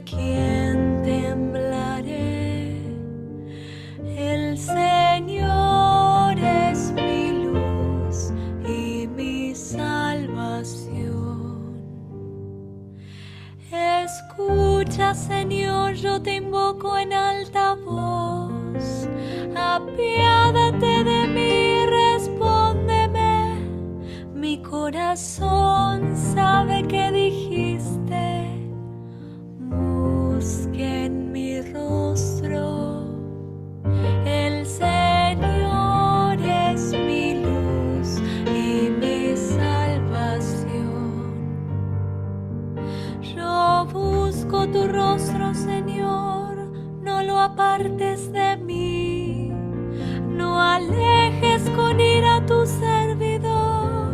quién temblaré. El Señor es mi luz y mi salvación. Escucha, Señor, yo te invoco en alta voz. Apiádate de mí, respóndeme. Mi corazón sabe que dijiste: busquen mi rostro. El Señor es mi luz y mi salvación. Yo busco tu rostro, Señor, no lo apartes de mí. No alejes con ira tu servidor.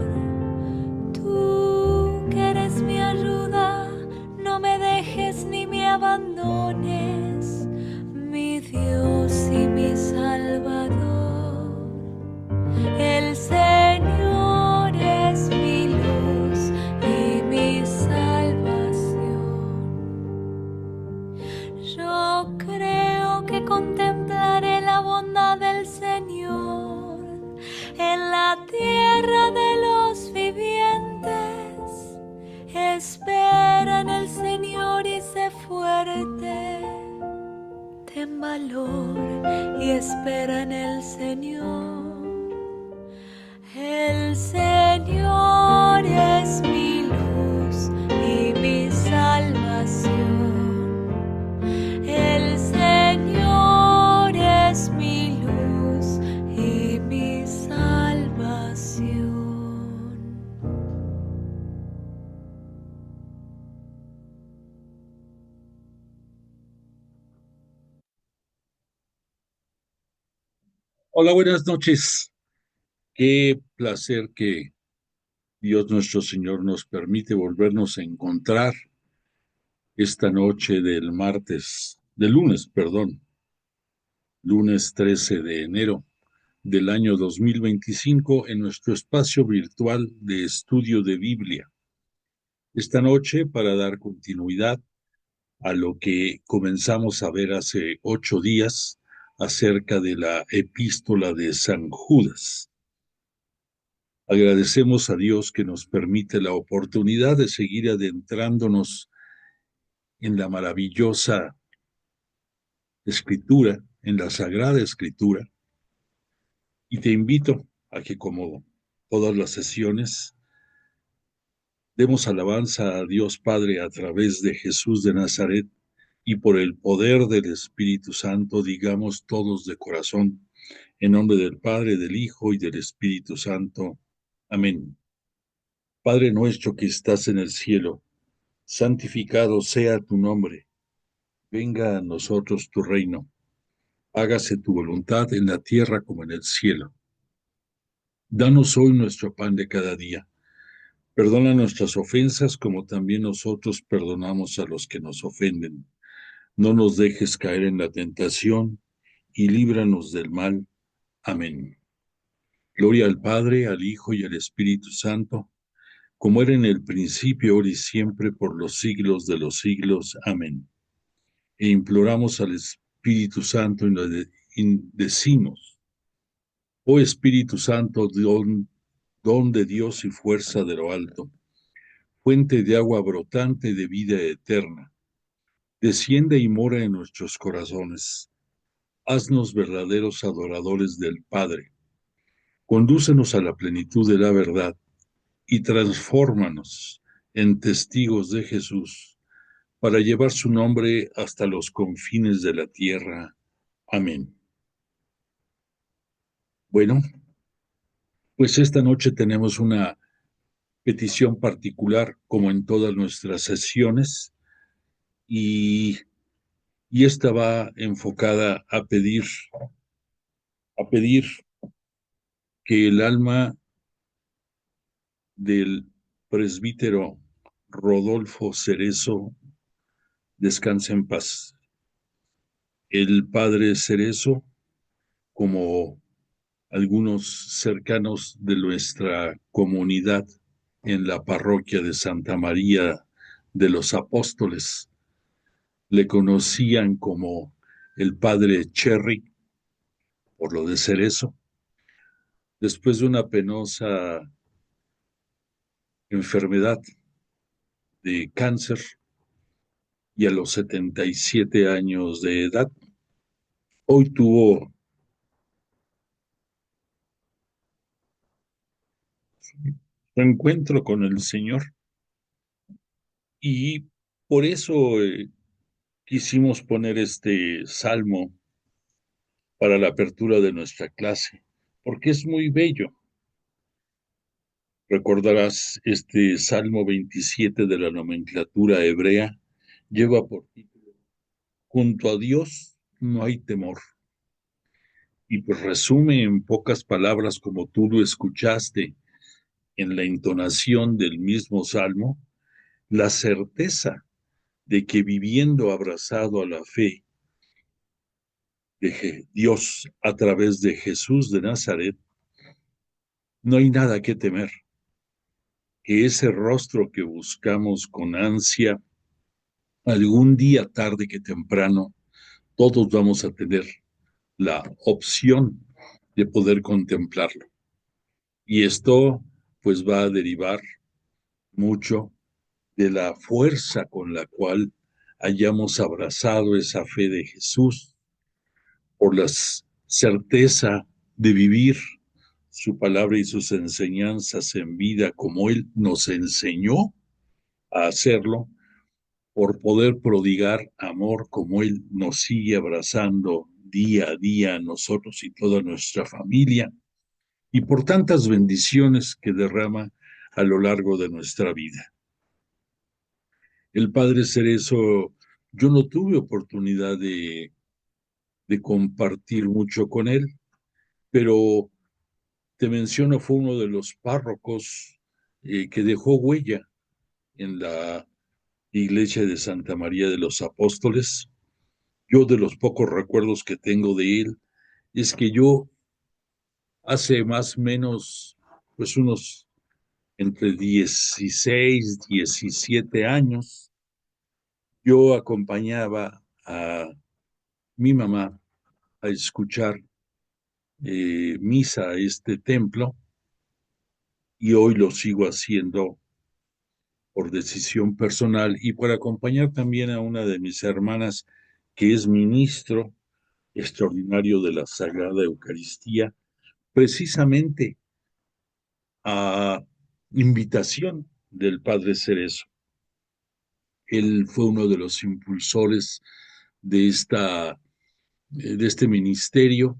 Tú que eres mi ayuda, no me dejes ni me abandones, mi Dios y mi Salvador. El Señor es mi luz y mi salvación. Yo creo que contemplaré la bondad del Señor en la tierra de los vivientes. Espera en el Señor y sé fuerte. Ten valor y espera en el Señor. El Señor es mi luz y mi salvación. El Señor es mi luz y mi salvación. Hola, buenas noches. Qué placer que Dios nuestro Señor nos permite volvernos a encontrar esta noche del lunes, perdón, lunes 13 de enero del año 2025 en nuestro espacio virtual de estudio de Biblia. Esta noche, para dar continuidad a lo que comenzamos a ver hace 8 días acerca de la epístola de San Judas. Agradecemos a Dios que nos permite la oportunidad de seguir adentrándonos en la maravillosa escritura, en la sagrada escritura, y te invito a que, como todas las sesiones, demos alabanza a Dios Padre a través de Jesús de Nazaret y por el poder del Espíritu Santo digamos todos de corazón, en nombre del Padre, del Hijo y del Espíritu Santo. Amén. Padre nuestro que estás en el cielo, santificado sea tu nombre. Venga a nosotros tu reino. Hágase tu voluntad en la tierra como en el cielo. Danos hoy nuestro pan de cada día. Perdona nuestras ofensas como también nosotros perdonamos a los que nos ofenden. No nos dejes caer en la tentación y líbranos del mal. Amén. Gloria al Padre, al Hijo y al Espíritu Santo, como era en el principio, ahora y siempre, por los siglos de los siglos. Amén. E imploramos al Espíritu Santo y decimos: oh Espíritu Santo, don de Dios y fuerza de lo alto, fuente de agua brotante de vida eterna, desciende y mora en nuestros corazones. Haznos verdaderos adoradores del Padre. Condúcenos a la plenitud de la verdad y transfórmanos en testigos de Jesús para llevar su nombre hasta los confines de la tierra. Amén. Bueno, pues esta noche tenemos una petición particular, como en todas nuestras sesiones, y, y esta va enfocada a pedir que el alma del presbítero Rodolfo Cerezo descanse en paz. El padre Cerezo, como algunos cercanos de nuestra comunidad en la parroquia de Santa María de los Apóstoles, Le conocían como el padre Cherry, por lo de Cerezo. Después de una penosa enfermedad de cáncer y a los 77 años de edad, hoy tuvo su encuentro con el Señor y por eso quisimos poner este salmo para la apertura de nuestra clase, porque es muy bello. Recordarás este Salmo 27 de la nomenclatura hebrea, lleva por título, Junto a Dios no hay temor. Y pues resume en pocas palabras, como tú lo escuchaste en la entonación del mismo Salmo, la certeza de que viviendo abrazado a la fe de Dios a través de Jesús de Nazaret, no hay nada que temer, que ese rostro que buscamos con ansia, algún día tarde que temprano, todos vamos a tener la opción de poder contemplarlo. Y esto pues va a derivar mucho de la fuerza con la cual hayamos abrazado esa fe de Jesús, por la certeza de vivir su palabra y sus enseñanzas en vida como Él nos enseñó a hacerlo, por poder prodigar amor como Él nos sigue abrazando día a día a nosotros y toda nuestra familia, y por tantas bendiciones que derrama a lo largo de nuestra vida. El Padre Cerezo, yo no tuve oportunidad de compartir mucho con él, pero te menciono, fue uno de los párrocos que dejó huella en la iglesia de Santa María de los Apóstoles. Yo de los pocos recuerdos que tengo de él es que yo hace más o menos, pues unos entre 16, 17 años, yo acompañaba a mi mamá a escuchar misa a este templo y hoy lo sigo haciendo por decisión personal y por acompañar también a una de mis hermanas que es ministro extraordinario de la Sagrada Eucaristía, precisamente a invitación del Padre Cerezo. Él fue uno de los impulsores de de este ministerio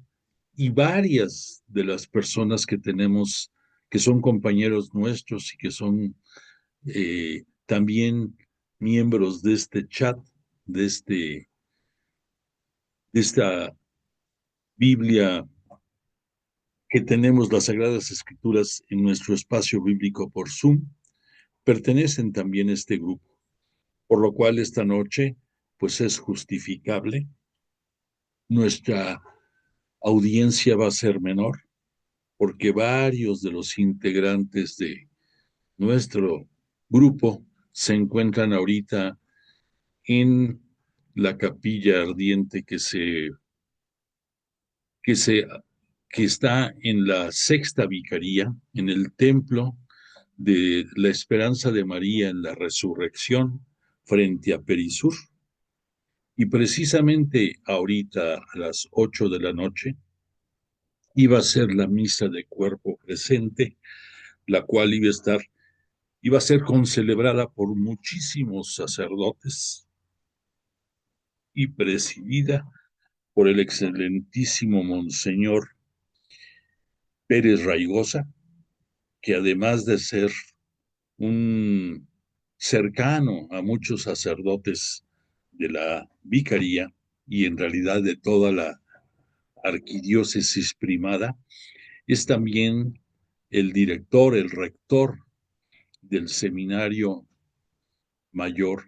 y varias de las personas que tenemos, que son compañeros nuestros y que son también miembros de este chat, de, de esta Biblia que tenemos las Sagradas Escrituras en nuestro espacio bíblico por Zoom, pertenecen también a este grupo, por lo cual esta noche pues es justificable. Nuestra audiencia va a ser menor porque varios de los integrantes de nuestro grupo se encuentran ahorita en la capilla ardiente que se que está en la sexta vicaría, en el templo de la Esperanza de María en la Resurrección, frente a Perisur. Y precisamente ahorita a las 8 de la noche iba a ser la misa de cuerpo presente, la cual iba a ser concelebrada por muchísimos sacerdotes y presidida por el excelentísimo Monseñor Pérez Raigosa, que además de ser un cercano a muchos sacerdotes de la vicaría y en realidad de toda la arquidiócesis primada, es también el director, el rector del seminario mayor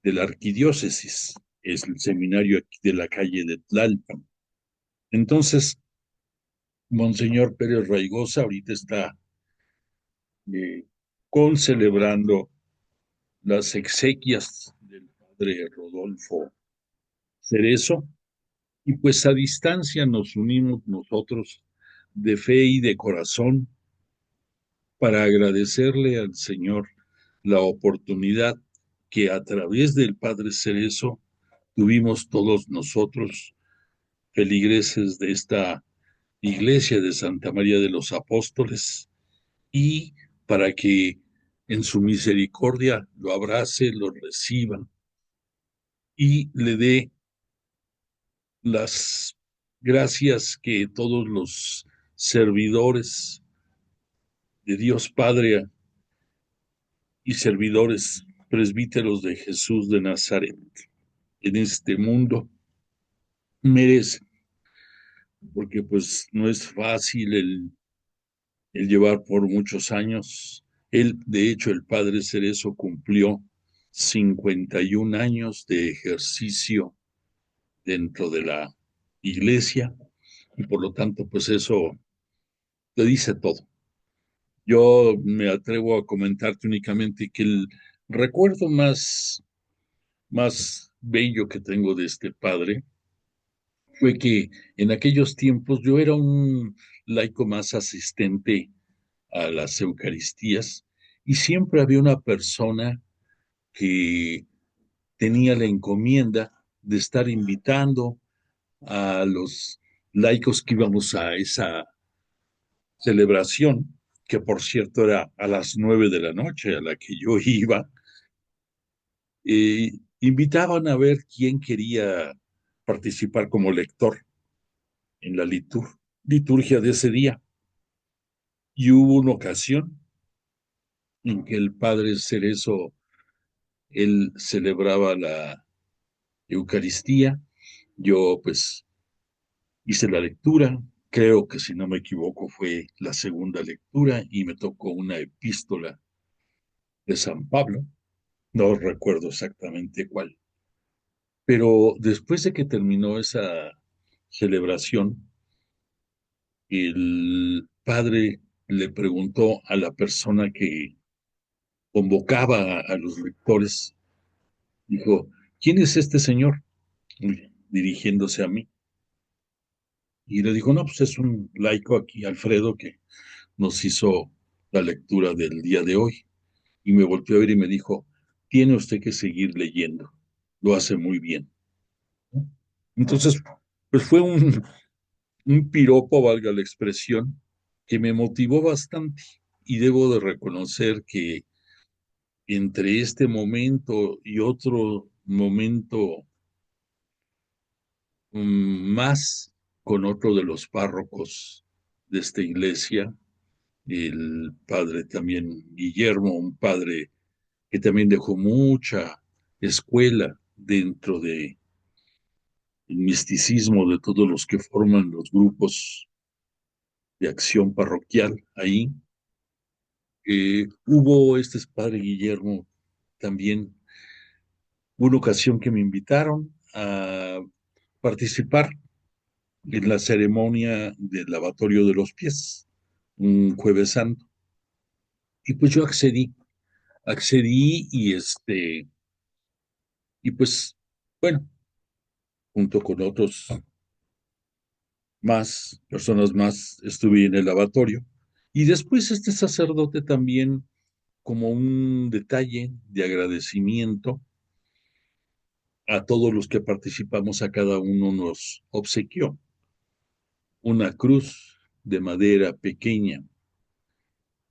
de la arquidiócesis, es el seminario aquí de la calle de Tlalpan. Entonces, Monseñor Pérez Raigosa ahorita está concelebrando las exequias del padre Rodolfo Cerezo, y pues a distancia nos unimos nosotros de fe y de corazón para agradecerle al Señor la oportunidad que a través del Padre Cerezo tuvimos todos nosotros, feligreses de esta iglesia de Santa María de los Apóstoles, y para que en su misericordia lo abrace, lo reciba y le dé las gracias que todos los servidores de Dios Padre y servidores presbíteros de Jesús de Nazaret en este mundo merecen, porque pues no es fácil el llevar por muchos años. Él, de hecho, el padre Cerezo cumplió 51 años de ejercicio dentro de la iglesia y por lo tanto, pues eso te dice todo. Yo me atrevo a comentarte únicamente que el recuerdo más bello que tengo de este padre fue que en aquellos tiempos yo era un laico más asistente a las Eucaristías y siempre había una persona que tenía la encomienda de estar invitando a los laicos que íbamos a esa celebración, que por cierto era a las 9 de la noche a la que yo iba. Invitaban a ver quién quería participar como lector en la liturgia de ese día. Y hubo una ocasión en que el padre Cerezo, él celebraba la Eucaristía, yo pues hice la lectura, creo que si no me equivoco fue la segunda lectura y me tocó una epístola de San Pablo, no recuerdo exactamente cuál, pero después de que terminó esa celebración, el padre le preguntó a la persona que convocaba a los lectores, dijo, ¿quién es este señor? Dirigiéndose a mí. Y le dijo, no, pues es un laico aquí, Alfredo, que nos hizo la lectura del día de hoy. Y me volteó a ver y me dijo, tiene usted que seguir leyendo, lo hace muy bien. Entonces, pues fue un piropo, valga la expresión, que me motivó bastante. Y debo de reconocer que entre este momento y otro momento más con otro de los párrocos de esta iglesia, el padre también Guillermo, un padre que también dejó mucha escuela dentro de el misticismo de todos los que forman los grupos de acción parroquial ahí. Hubo este padre Guillermo también una ocasión que me invitaron a participar en la ceremonia del lavatorio de los pies, un jueves santo. Y pues yo accedí y pues, bueno, junto con otros personas más, estuve en el lavatorio. Y después este sacerdote también, como un detalle de agradecimiento a todos los que participamos, a cada uno nos obsequió una cruz de madera pequeña,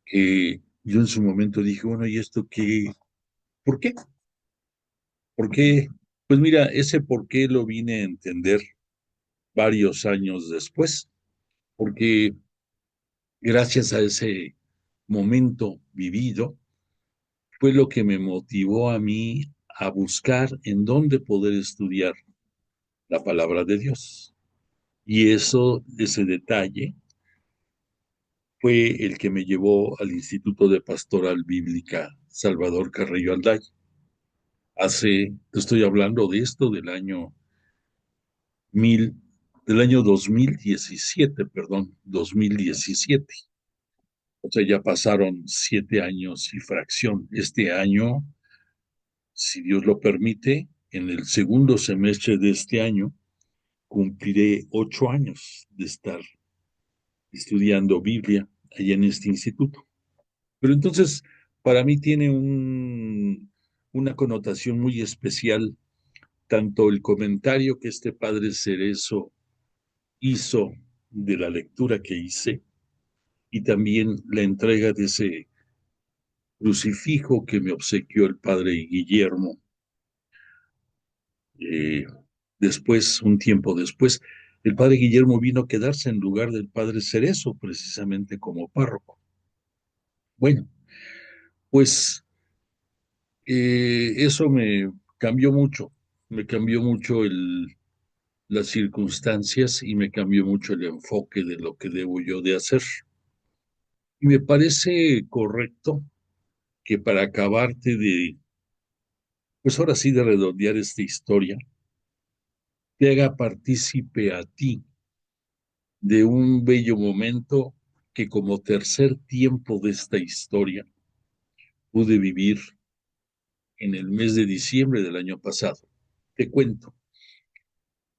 que yo en su momento dije, bueno, ¿y esto qué? ¿Por qué? ¿Por qué? Pues mira, ese por qué lo vine a entender varios años después, porque gracias a ese momento vivido, fue lo que me motivó a mí a buscar en dónde poder estudiar la palabra de Dios. Y ese detalle, fue el que me llevó al Instituto de Pastoral Bíblica Salvador Carrillo Alday. Te estoy hablando de esto mil, del año 2017, perdón, 2017. O sea, ya pasaron 7 años y fracción. Este año, si Dios lo permite, en el segundo semestre de este año cumpliré 8 años de estar estudiando Biblia allá en este instituto. Pero entonces, para mí tiene una connotación muy especial, tanto el comentario que este padre Cerezo hizo de la lectura que hice y también la entrega de ese crucifijo que me obsequió el padre Guillermo. Eh, Después, un tiempo después, el padre Guillermo vino a quedarse en lugar del padre Cerezo, precisamente como párroco. Bueno, pues eso me cambió mucho las circunstancias y me cambió mucho el enfoque de lo que debo yo de hacer. Y me parece correcto que para acabarte pues ahora sí, de redondear esta historia, te haga partícipe a ti de un bello momento que como tercer tiempo de esta historia pude vivir en el mes de diciembre del año pasado. Te cuento,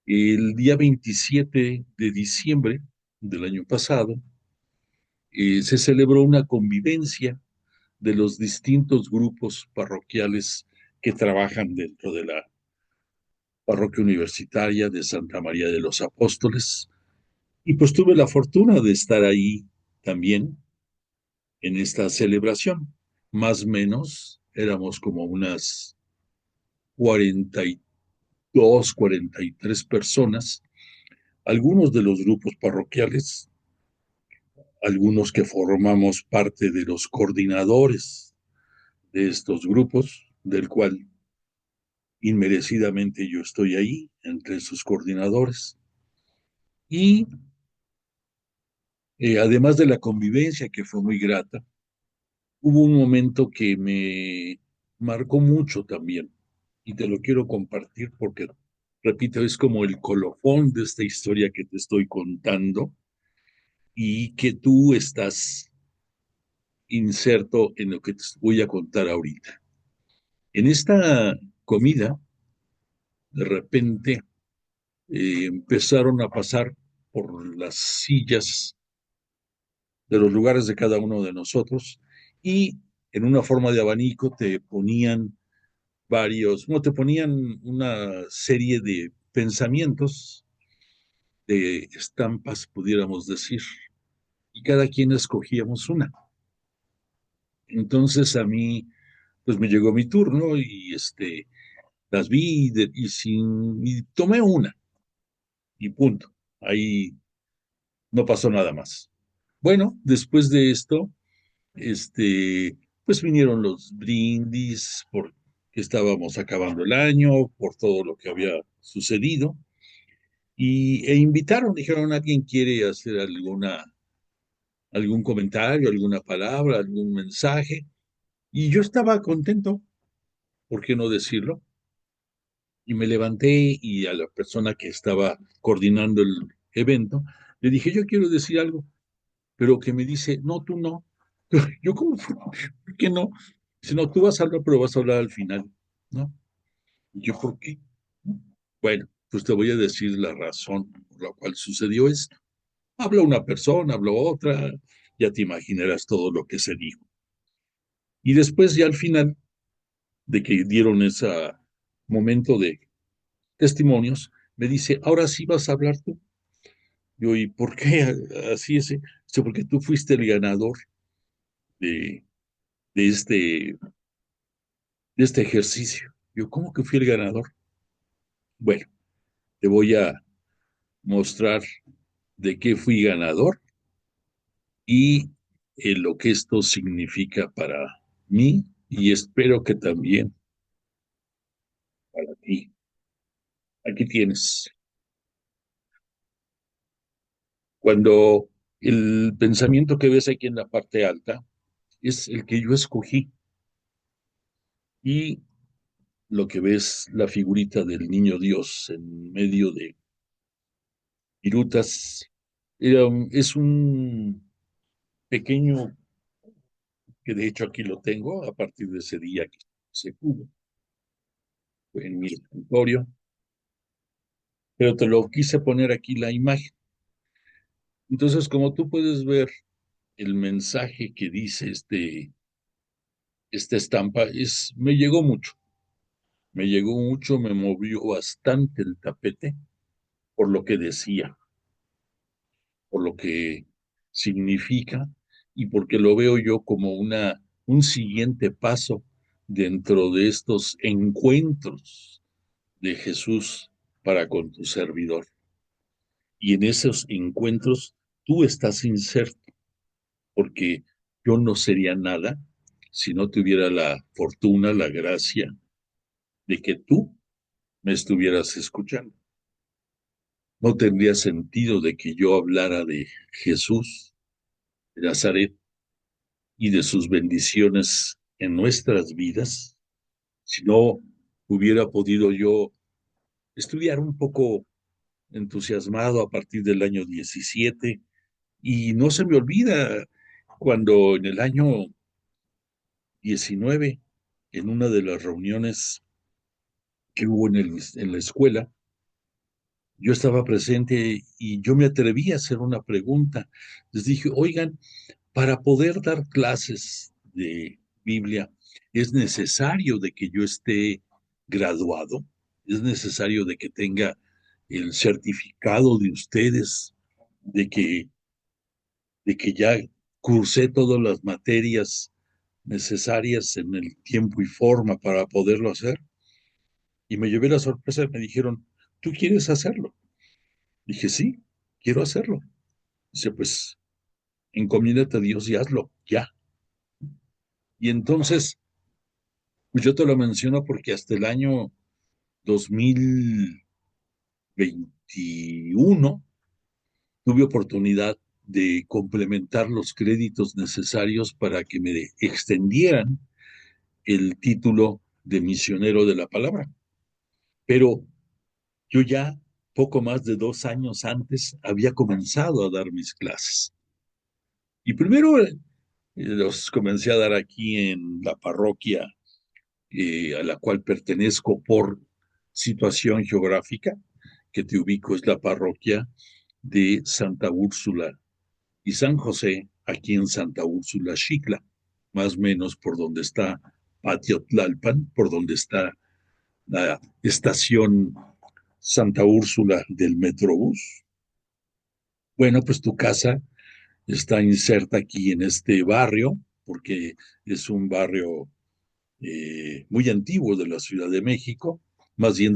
el día 27 de diciembre del año pasado se celebró una convivencia de los distintos grupos parroquiales que trabajan dentro de la parroquia universitaria de Santa María de los Apóstoles. Y pues tuve la fortuna de estar ahí también en esta celebración. Más o menos éramos como unas 42, 43 personas, algunos de los grupos parroquiales, algunos que formamos parte de los coordinadores de estos grupos, del cual inmerecidamente yo estoy ahí, entre sus coordinadores. Y además de la convivencia, que fue muy grata, hubo un momento que me marcó mucho también, y te lo quiero compartir porque, repito, es como el colofón de esta historia que te estoy contando y que tú estás inserto en lo que te voy a contar ahorita. En esta comida, de repente, empezaron a pasar por las sillas de los lugares de cada uno de nosotros y en una forma de abanico te ponían no, te ponían una serie de pensamientos, de estampas, pudiéramos decir, y cada quien escogíamos una. Entonces a mí, pues me llegó mi turno y las vi y tomé una y punto. Ahí no pasó nada más. Bueno, después de esto, pues vinieron los brindis porque estábamos acabando el año, por todo lo que había sucedido, e invitaron, dijeron, ¿alguien quiere hacer algún comentario, alguna palabra, algún mensaje? Y yo estaba contento, ¿por qué no decirlo? Y me levanté y a la persona que estaba coordinando el evento, le dije, yo quiero decir algo, pero que me dice, no, tú no. Yo, ¿cómo? ¿Por qué no? Si no, tú vas a hablar, pero vas a hablar al final, ¿no? Y yo, ¿por qué? Bueno, pues te voy a decir la razón por la cual sucedió esto. Habló una persona, habló otra, ya te imaginarás todo lo que se dijo. Y después, ya al final de que dieron ese momento de testimonios, me dice, ahora sí vas a hablar tú. Yo, ¿y por qué así es? Dice, porque tú fuiste el ganador de, de este, de este ejercicio. Yo, ¿cómo que fui el ganador? Bueno, te voy a mostrar de qué fui ganador y lo que esto significa para mí y espero que también para ti. Aquí tienes. Cuando el pensamiento que ves aquí en la parte alta es el que yo escogí y lo que ves, la figurita del niño Dios en medio de virutas, es un pequeño, que de hecho aquí lo tengo a partir de ese día que se pudo. en mi escritorio, pero te lo quise poner aquí la imagen. Entonces, como tú puedes ver, el mensaje que dice esta estampa me llegó mucho, me movió bastante el tapete por lo que decía, por lo que significa y porque lo veo yo como un siguiente paso dentro de estos encuentros de Jesús para con tu servidor. Y en esos encuentros tú estás inserto, porque yo no sería nada si no tuviera la fortuna, la gracia de que tú me estuvieras escuchando. No tendría sentido de que yo hablara de Jesús de Nazaret y de sus bendiciones en nuestras vidas si no hubiera podido yo estudiar un poco entusiasmado a partir del año 17. Y no se me olvida cuando en el año 19, en una de las reuniones que hubo en la escuela, yo estaba presente y yo me atreví a hacer una pregunta. Les dije, oigan, para poder dar clases de Biblia, ¿es necesario de que yo esté graduado? ¿Es necesario de que tenga el certificado de ustedes, de que, de que ya cursé todas las materias necesarias en el tiempo y forma para poderlo hacer? Y me llevé la sorpresa y me dijeron, ¿tú quieres hacerlo? Dije, sí, quiero hacerlo. Dice, pues encomiéndate a Dios y hazlo, ya. Y entonces, pues yo te lo menciono porque hasta el año 2021 tuve oportunidad de complementar los créditos necesarios para que me extendieran el título de misionero de la palabra. Pero yo ya poco más de 2 años antes había comenzado a dar mis clases. Y primero los comencé a dar aquí en la parroquia a la cual pertenezco por situación geográfica, que te ubico es la parroquia de Santa Úrsula y San José, aquí en Santa Úrsula, Xicla, más o menos por donde está Patio Tlalpan, por donde está la estación Santa Úrsula del Metrobús. Bueno, pues tu casa está inserta aquí en este barrio, porque es un barrio muy antiguo de la Ciudad de México, más bien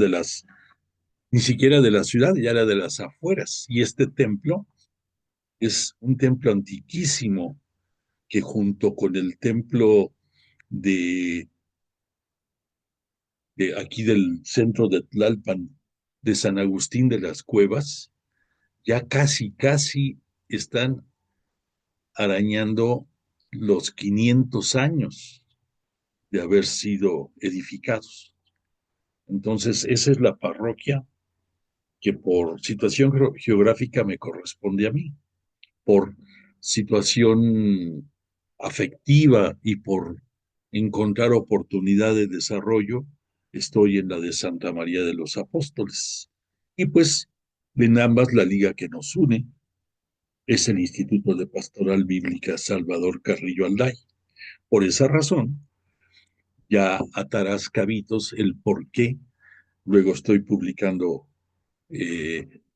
ni siquiera de la ciudad, ya era de las afueras. Y este templo es un templo antiquísimo que junto con el templo de, de aquí del centro de Tlalpan, de San Agustín de las Cuevas, ya casi, casi están arañando los 500 años de haber sido edificados. Entonces, esa es la parroquia que por situación geográfica me corresponde a mí, por situación afectiva y por encontrar oportunidad de desarrollo, estoy en la de Santa María de los Apóstoles. Y pues en ambas la liga que nos une es el Instituto de Pastoral Bíblica Salvador Carrillo Alday. Por esa razón, ya atarás cabitos el por qué luego estoy publicando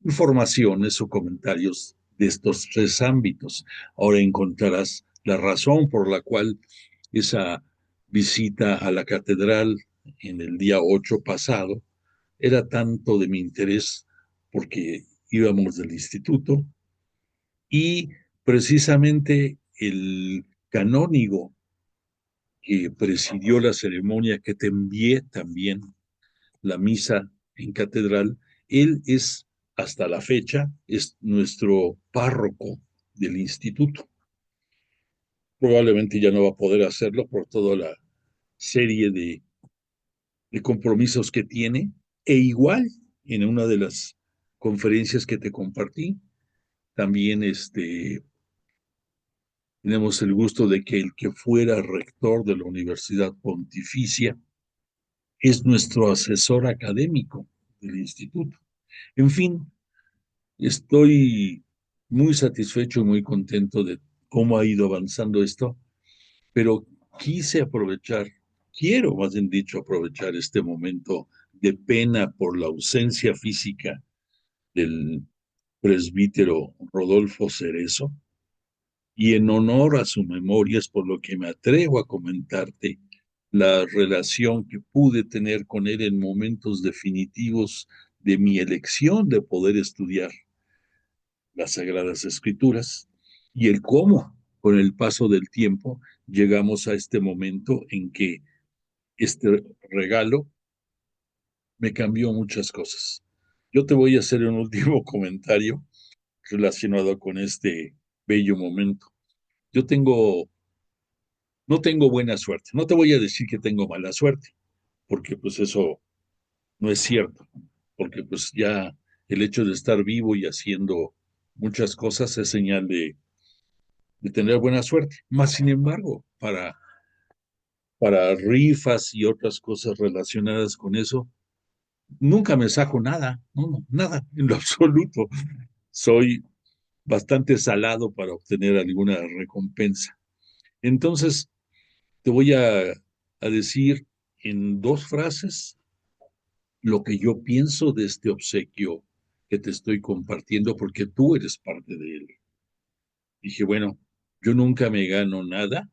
informaciones o comentarios de estos tres ámbitos. Ahora encontrarás la razón por la cual esa visita a la catedral en el día 8 pasado era tanto de mi interés porque íbamos del instituto y precisamente el canónigo que presidió la ceremonia que te envié también, la misa en catedral, él es, hasta la fecha, es nuestro párroco del instituto. Probablemente ya no va a poder hacerlo por toda la serie de compromisos que tiene, e igual en una de las conferencias que te compartí, también tenemos el gusto de que el que fuera rector de la Universidad Pontificia es nuestro asesor académico del instituto. En fin, estoy muy satisfecho y muy contento de cómo ha ido avanzando esto, pero quise aprovechar, quiero más bien dicho, aprovechar este momento de pena por la ausencia física del presbítero Rodolfo Cerezo, y en honor a su memoria es por lo que me atrevo a comentarte la relación que pude tener con él en momentos definitivos de mi elección de poder estudiar las Sagradas Escrituras y el cómo, con el paso del tiempo, llegamos a este momento en que este regalo me cambió muchas cosas. Yo te voy a hacer un último comentario relacionado con este bello momento. Yo no tengo buena suerte. No te voy a decir que tengo mala suerte, porque pues eso no es cierto, porque pues ya el hecho de estar vivo y haciendo muchas cosas es señal de tener buena suerte. Más sin embargo, para rifas y otras cosas relacionadas con eso, nunca me saco nada, no, nada, en lo absoluto. Soy bastante salado para obtener alguna recompensa. Entonces, te voy a decir en dos frases lo que yo pienso de este obsequio que te estoy compartiendo porque tú eres parte de él. Dije, bueno, yo nunca me gano nada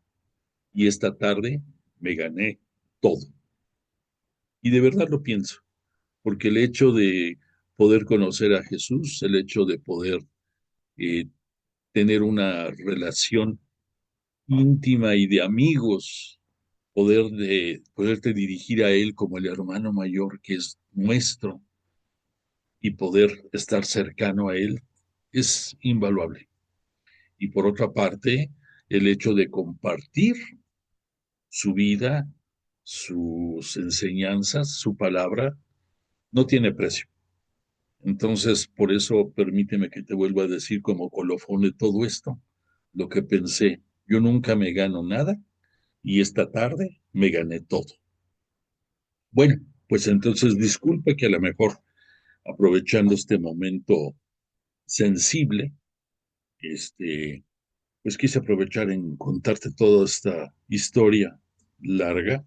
y esta tarde me gané todo. Y de verdad lo pienso, porque el hecho de poder conocer a Jesús, el hecho de poder eh, tener una relación íntima y de amigos, poderte dirigir a Él como el hermano mayor que es nuestro y poder estar cercano a Él, es invaluable. Y por otra parte, el hecho de compartir su vida, sus enseñanzas, su palabra, no tiene precio. Entonces, por eso permíteme que te vuelva a decir como colofón de todo esto, lo que pensé. Yo nunca me gano nada y esta tarde me gané todo. Bueno, pues entonces disculpe que a lo mejor aprovechando este momento sensible, este, pues quise aprovechar en contarte toda esta historia larga,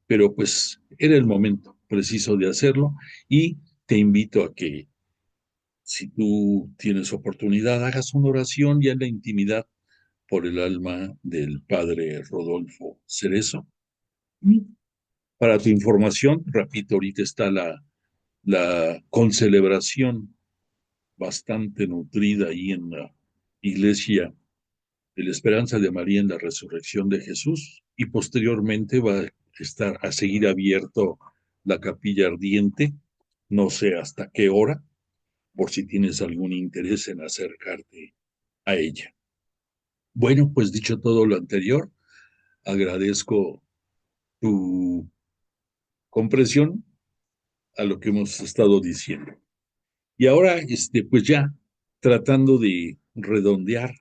pero pues era el momento preciso de hacerlo y te invito a que si tú tienes oportunidad hagas una oración ya en la intimidad por el alma del padre Rodolfo Cerezo. Y para tu información, repito, ahorita está la concelebración bastante nutrida ahí en la iglesia de la Esperanza de María en la Resurrección de Jesús y posteriormente va a estar a seguir abierto la capilla ardiente, no sé hasta qué hora, por si tienes algún interés en acercarte a ella. Bueno, pues dicho todo lo anterior, agradezco tu comprensión a lo que hemos estado diciendo. Y ahora, pues ya tratando de redondear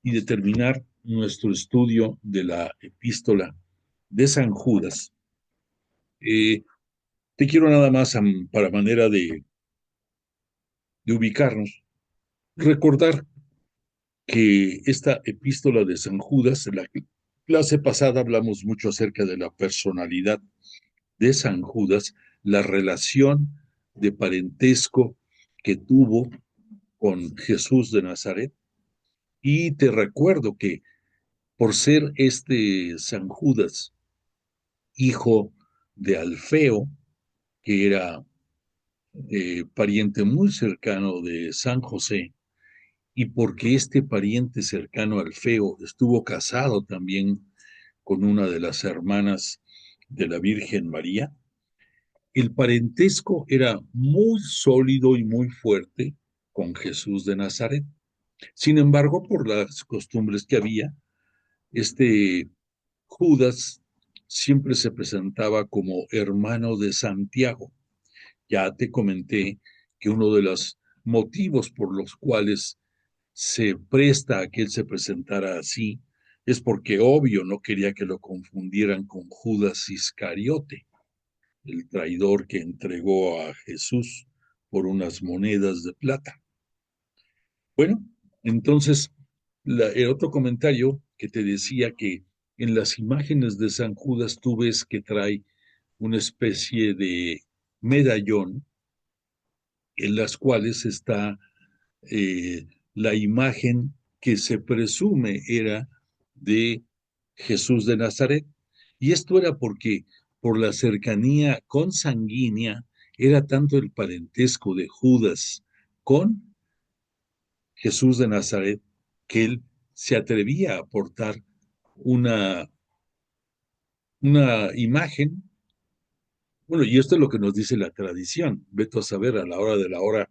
y de terminar nuestro estudio de la epístola de San Judas, eh, te quiero nada más para manera de ubicarnos, recordar que esta epístola de San Judas, en la clase pasada hablamos mucho acerca de la personalidad de San Judas, la relación de parentesco que tuvo con Jesús de Nazaret. Y te recuerdo que por ser este San Judas hijo de Alfeo, que era pariente muy cercano de San José, y porque este pariente cercano a Alfeo estuvo casado también con una de las hermanas de la Virgen María, el parentesco era muy sólido y muy fuerte con Jesús de Nazaret. Sin embargo, por las costumbres que había, este Judas siempre se presentaba como hermano de Santiago. Ya te comenté que uno de los motivos por los cuales se presta a que él se presentara así es porque obvio no quería que lo confundieran con Judas Iscariote, el traidor que entregó a Jesús por unas monedas de plata. Bueno, entonces, el otro comentario que te decía que en las imágenes de San Judas tú ves que trae una especie de medallón en las cuales está la imagen que se presume era de Jesús de Nazaret. Y esto era porque por la cercanía consanguínea era tanto el parentesco de Judas con Jesús de Nazaret que él se atrevía a aportar una, una imagen. Bueno, y esto es lo que nos dice la tradición. Vete a saber a la hora de la hora,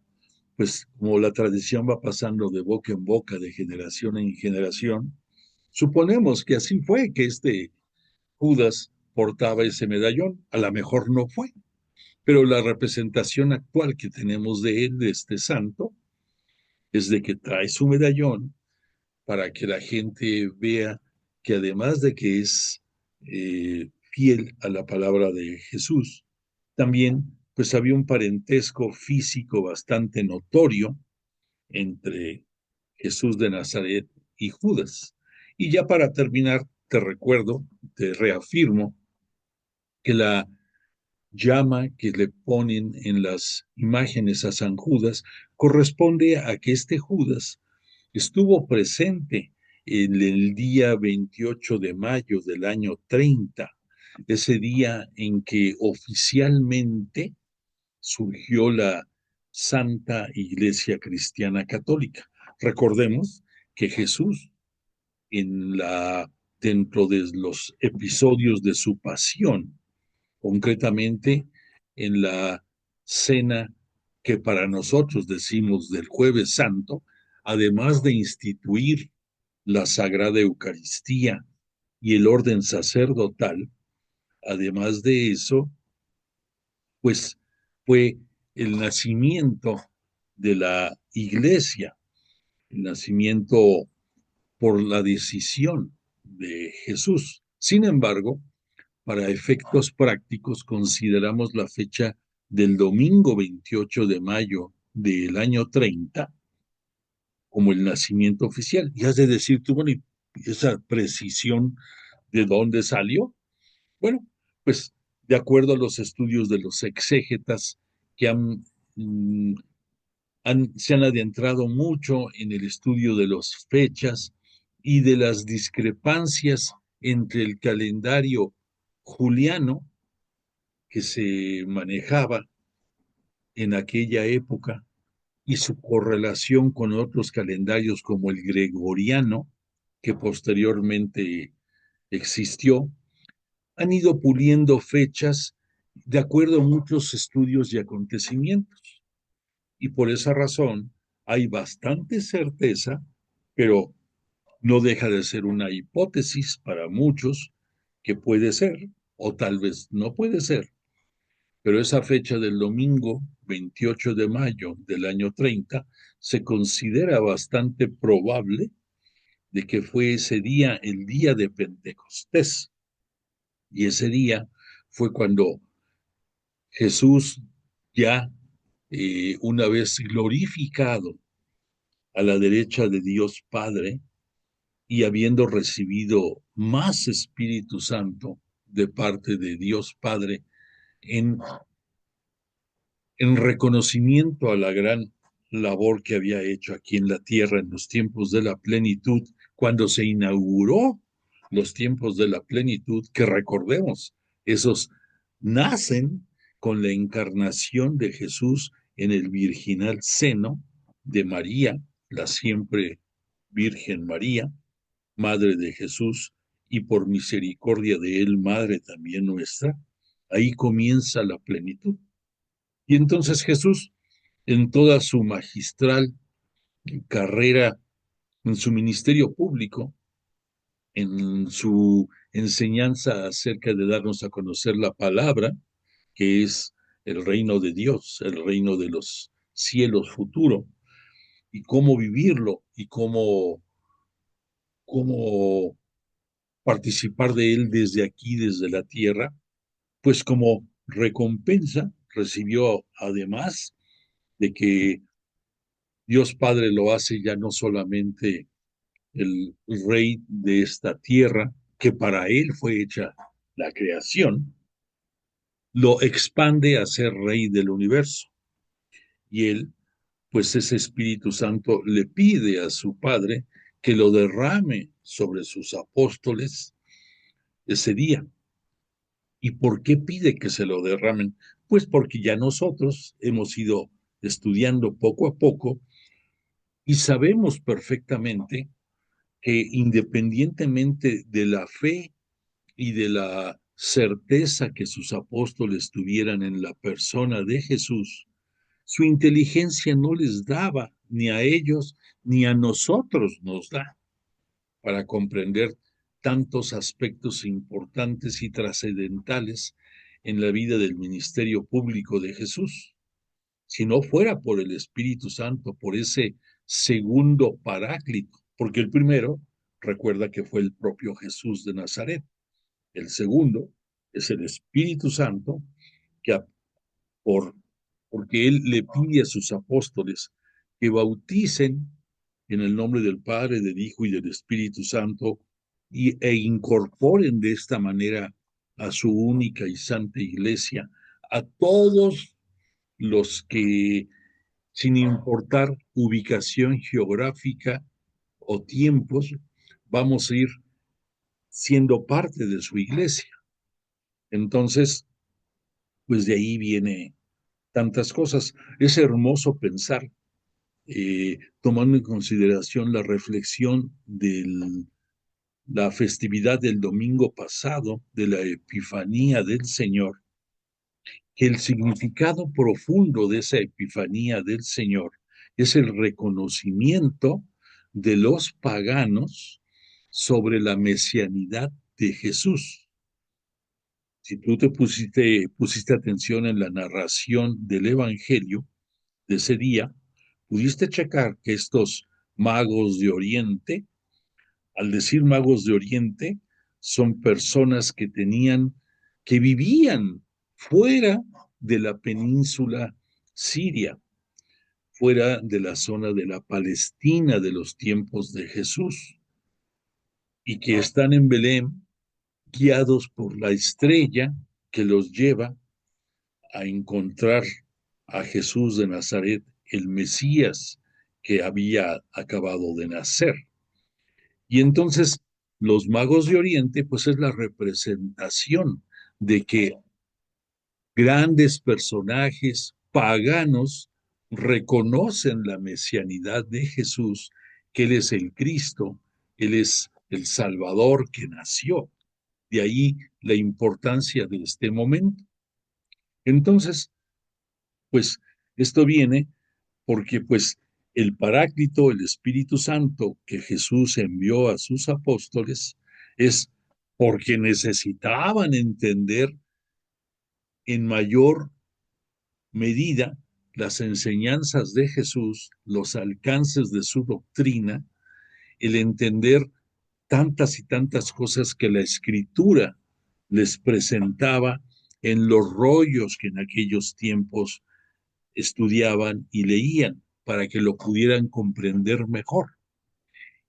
pues como la tradición va pasando de boca en boca, de generación en generación, suponemos que así fue, que este Judas portaba ese medallón. A lo mejor no fue, pero la representación actual que tenemos de él, de este santo, es de que trae su medallón para que la gente vea que además de que es fiel a la palabra de Jesús, también pues había un parentesco físico bastante notorio entre Jesús de Nazaret y Judas. Y ya para terminar, te recuerdo, te reafirmo que la llama que le ponen en las imágenes a San Judas corresponde a que este Judas estuvo presente en el día 28 de mayo del año 30, ese día en que oficialmente surgió la Santa Iglesia Cristiana Católica. Recordemos que Jesús, dentro de los episodios de su pasión, concretamente en la cena que para nosotros decimos del Jueves Santo, además de instituir la Sagrada Eucaristía y el orden sacerdotal, además de eso, pues fue el nacimiento de la iglesia, el nacimiento por la decisión de Jesús. Sin embargo, para efectos prácticos consideramos la fecha del domingo 28 de mayo del año 30 como el nacimiento oficial. Y has de decir tú, bueno, ¿y esa precisión de dónde salió? Bueno, pues de acuerdo a los estudios de los exégetas que mm, se han adentrado mucho en el estudio de las fechas y de las discrepancias entre el calendario juliano que se manejaba en aquella época y su correlación con otros calendarios como el gregoriano, que posteriormente existió, han ido puliendo fechas de acuerdo a muchos estudios y acontecimientos. Y por esa razón hay bastante certeza, pero no deja de ser una hipótesis para muchos que puede ser, o tal vez no puede ser, pero esa fecha del domingo 28 de mayo del año 30 se considera bastante probable de que fue ese día el día de Pentecostés. Y ese día fue cuando Jesús ya una vez glorificado a la derecha de Dios Padre y habiendo recibido más Espíritu Santo de parte de Dios Padre en en reconocimiento a la gran labor que había hecho aquí en la tierra en los tiempos de la plenitud, cuando se inauguró los tiempos de la plenitud, que recordemos, esos nacen con la encarnación de Jesús en el virginal seno de María, la siempre Virgen María, Madre de Jesús, y por misericordia de Él, Madre también nuestra, ahí comienza la plenitud. Y entonces Jesús, en toda su magistral carrera, en su ministerio público, en su enseñanza acerca de darnos a conocer la palabra, que es el reino de Dios, el reino de los cielos futuro, y cómo vivirlo y cómo participar de él desde aquí, desde la tierra, pues como recompensa recibió, además de que Dios Padre lo hace ya no solamente el rey de esta tierra, que para él fue hecha la creación, lo expande a ser rey del universo. Y él, pues ese Espíritu Santo le pide a su Padre que lo derrame sobre sus apóstoles ese día. ¿Y por qué pide que se lo derramen? Pues porque ya nosotros hemos ido estudiando poco a poco y sabemos perfectamente que independientemente de la fe y de la certeza que sus apóstoles tuvieran en la persona de Jesús, su inteligencia no les daba ni a ellos ni a nosotros nos da para comprender tantos aspectos importantes y trascendentales en la vida del ministerio público de Jesús. Si no fuera por el Espíritu Santo, por ese segundo paráclito, porque el primero, recuerda que fue el propio Jesús de Nazaret. El segundo es el Espíritu Santo, que por, porque Él le pide a sus apóstoles que bauticen en el nombre del Padre, del Hijo y del Espíritu Santo e incorporen de esta manera a su única y santa iglesia a todos los que, sin importar ubicación geográfica o tiempos, vamos a ir siendo parte de su iglesia. Entonces, pues de ahí viene tantas cosas. Es hermoso pensar, tomando en consideración la reflexión de la festividad del domingo pasado, de la Epifanía del Señor, que el significado profundo de esa Epifanía del Señor es el reconocimiento de los paganos sobre la mesianidad de Jesús. Si tú pusiste atención en la narración del Evangelio de ese día, pudiste checar que estos magos de Oriente, al decir magos de Oriente, son personas que vivían fuera de la península siria, fuera de la zona de la Palestina de los tiempos de Jesús, y que están en Belén guiados por la estrella que los lleva a encontrar a Jesús de Nazaret, el Mesías que había acabado de nacer. Y entonces los magos de Oriente, pues es la representación de que grandes personajes paganos reconocen la mesianidad de Jesús, que Él es el Cristo, Él es el Salvador que nació. De ahí la importancia de este momento. Entonces, pues esto viene porque pues el Paráclito, el Espíritu Santo que Jesús envió a sus apóstoles es porque necesitaban entender en mayor medida las enseñanzas de Jesús, los alcances de su doctrina, el entender tantas y tantas cosas que la Escritura les presentaba en los rollos que en aquellos tiempos estudiaban y leían para que lo pudieran comprender mejor.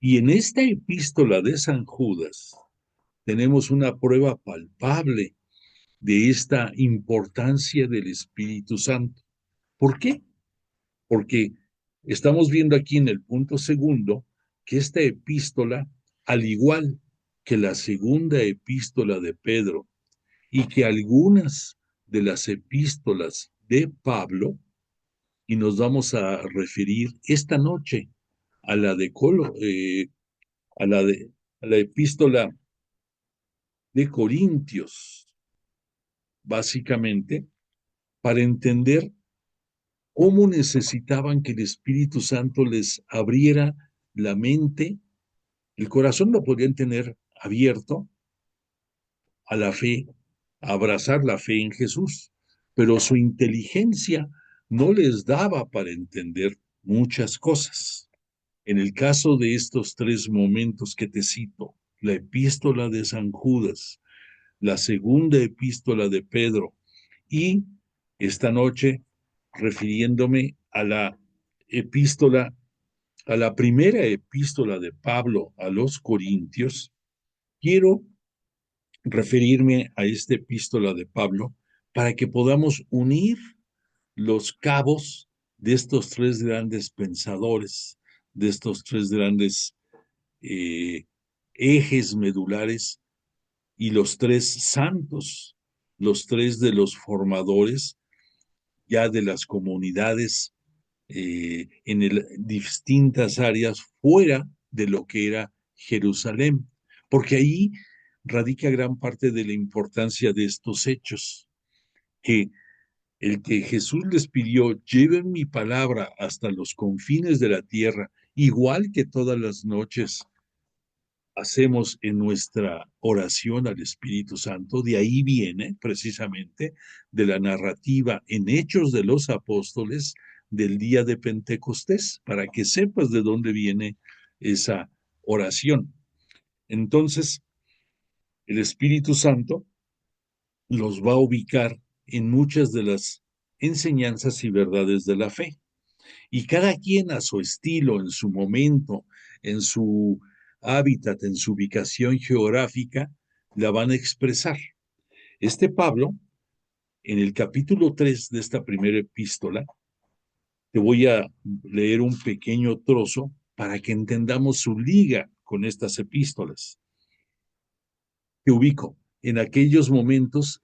Y en esta epístola de San Judas tenemos una prueba palpable de esta importancia del Espíritu Santo. ¿Por qué? Porque estamos viendo aquí en el punto segundo que esta epístola, al igual que la segunda epístola de Pedro y que algunas de las epístolas de Pablo, y nos vamos a referir esta noche a la de a la de a la epístola de Corintios, básicamente, para entender cómo necesitaban que el Espíritu Santo les abriera la mente. El corazón lo podían tener abierto a la fe, a abrazar la fe en Jesús, pero su inteligencia no les daba para entender muchas cosas. En el caso de estos tres momentos que te cito, la epístola de San Judas, la segunda epístola de Pedro y esta noche refiriéndome a la epístola, a la primera epístola de Pablo a los Corintios, quiero referirme a esta epístola de Pablo para que podamos unir los cabos de estos tres grandes pensadores, de estos tres grandes eh, ejes medulares y los tres santos, los tres de los formadores ya de las comunidades distintas áreas fuera de lo que era Jerusalén, porque ahí radica gran parte de la importancia de estos hechos, que el que Jesús les pidió, lleven mi palabra hasta los confines de la tierra, igual que todas las noches hacemos en nuestra oración al Espíritu Santo, de ahí viene precisamente de la narrativa en Hechos de los Apóstoles del día de Pentecostés, para que sepas de dónde viene esa oración. Entonces, el Espíritu Santo los va a ubicar en muchas de las enseñanzas y verdades de la fe. Y cada quien a su estilo, en su momento, en su hábitat, en su ubicación geográfica, la van a expresar. Este Pablo, en el capítulo 3 de esta primera epístola, te voy a leer un pequeño trozo para que entendamos su liga con estas epístolas. Te ubico. En aquellos momentos,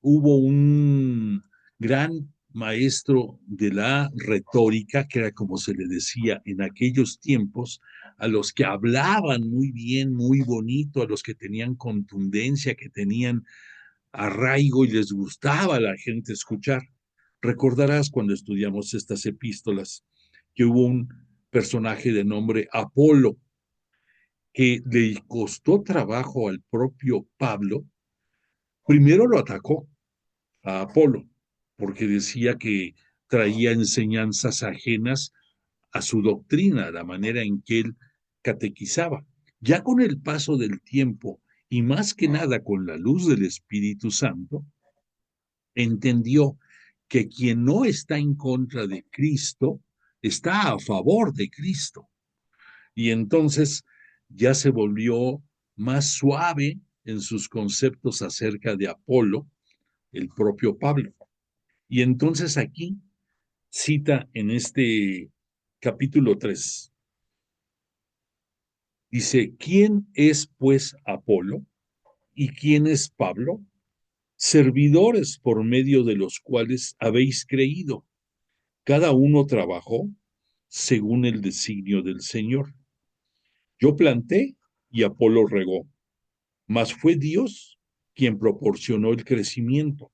hubo un gran maestro de la retórica, que era como se le decía en aquellos tiempos, a los que hablaban muy bien, muy bonito, a los que tenían contundencia, que tenían arraigo y les gustaba a la gente escuchar. Recordarás cuando estudiamos estas epístolas que hubo un personaje de nombre Apolo, que le costó trabajo al propio Pablo. Primero lo atacó a Apolo, porque decía que traía enseñanzas ajenas a su doctrina, a la manera en que él catequizaba. Ya con el paso del tiempo, y más que nada con la luz del Espíritu Santo, entendió que quien no está en contra de Cristo, está a favor de Cristo. Y entonces ya se volvió más suave en sus conceptos acerca de Apolo, el propio Pablo. Y entonces aquí cita en este capítulo 3, dice, ¿quién es pues Apolo y quién es Pablo? Servidores por medio de los cuales habéis creído. Cada uno trabajó según el designio del Señor. Yo planté y Apolo regó, mas fue Dios quien proporcionó el crecimiento.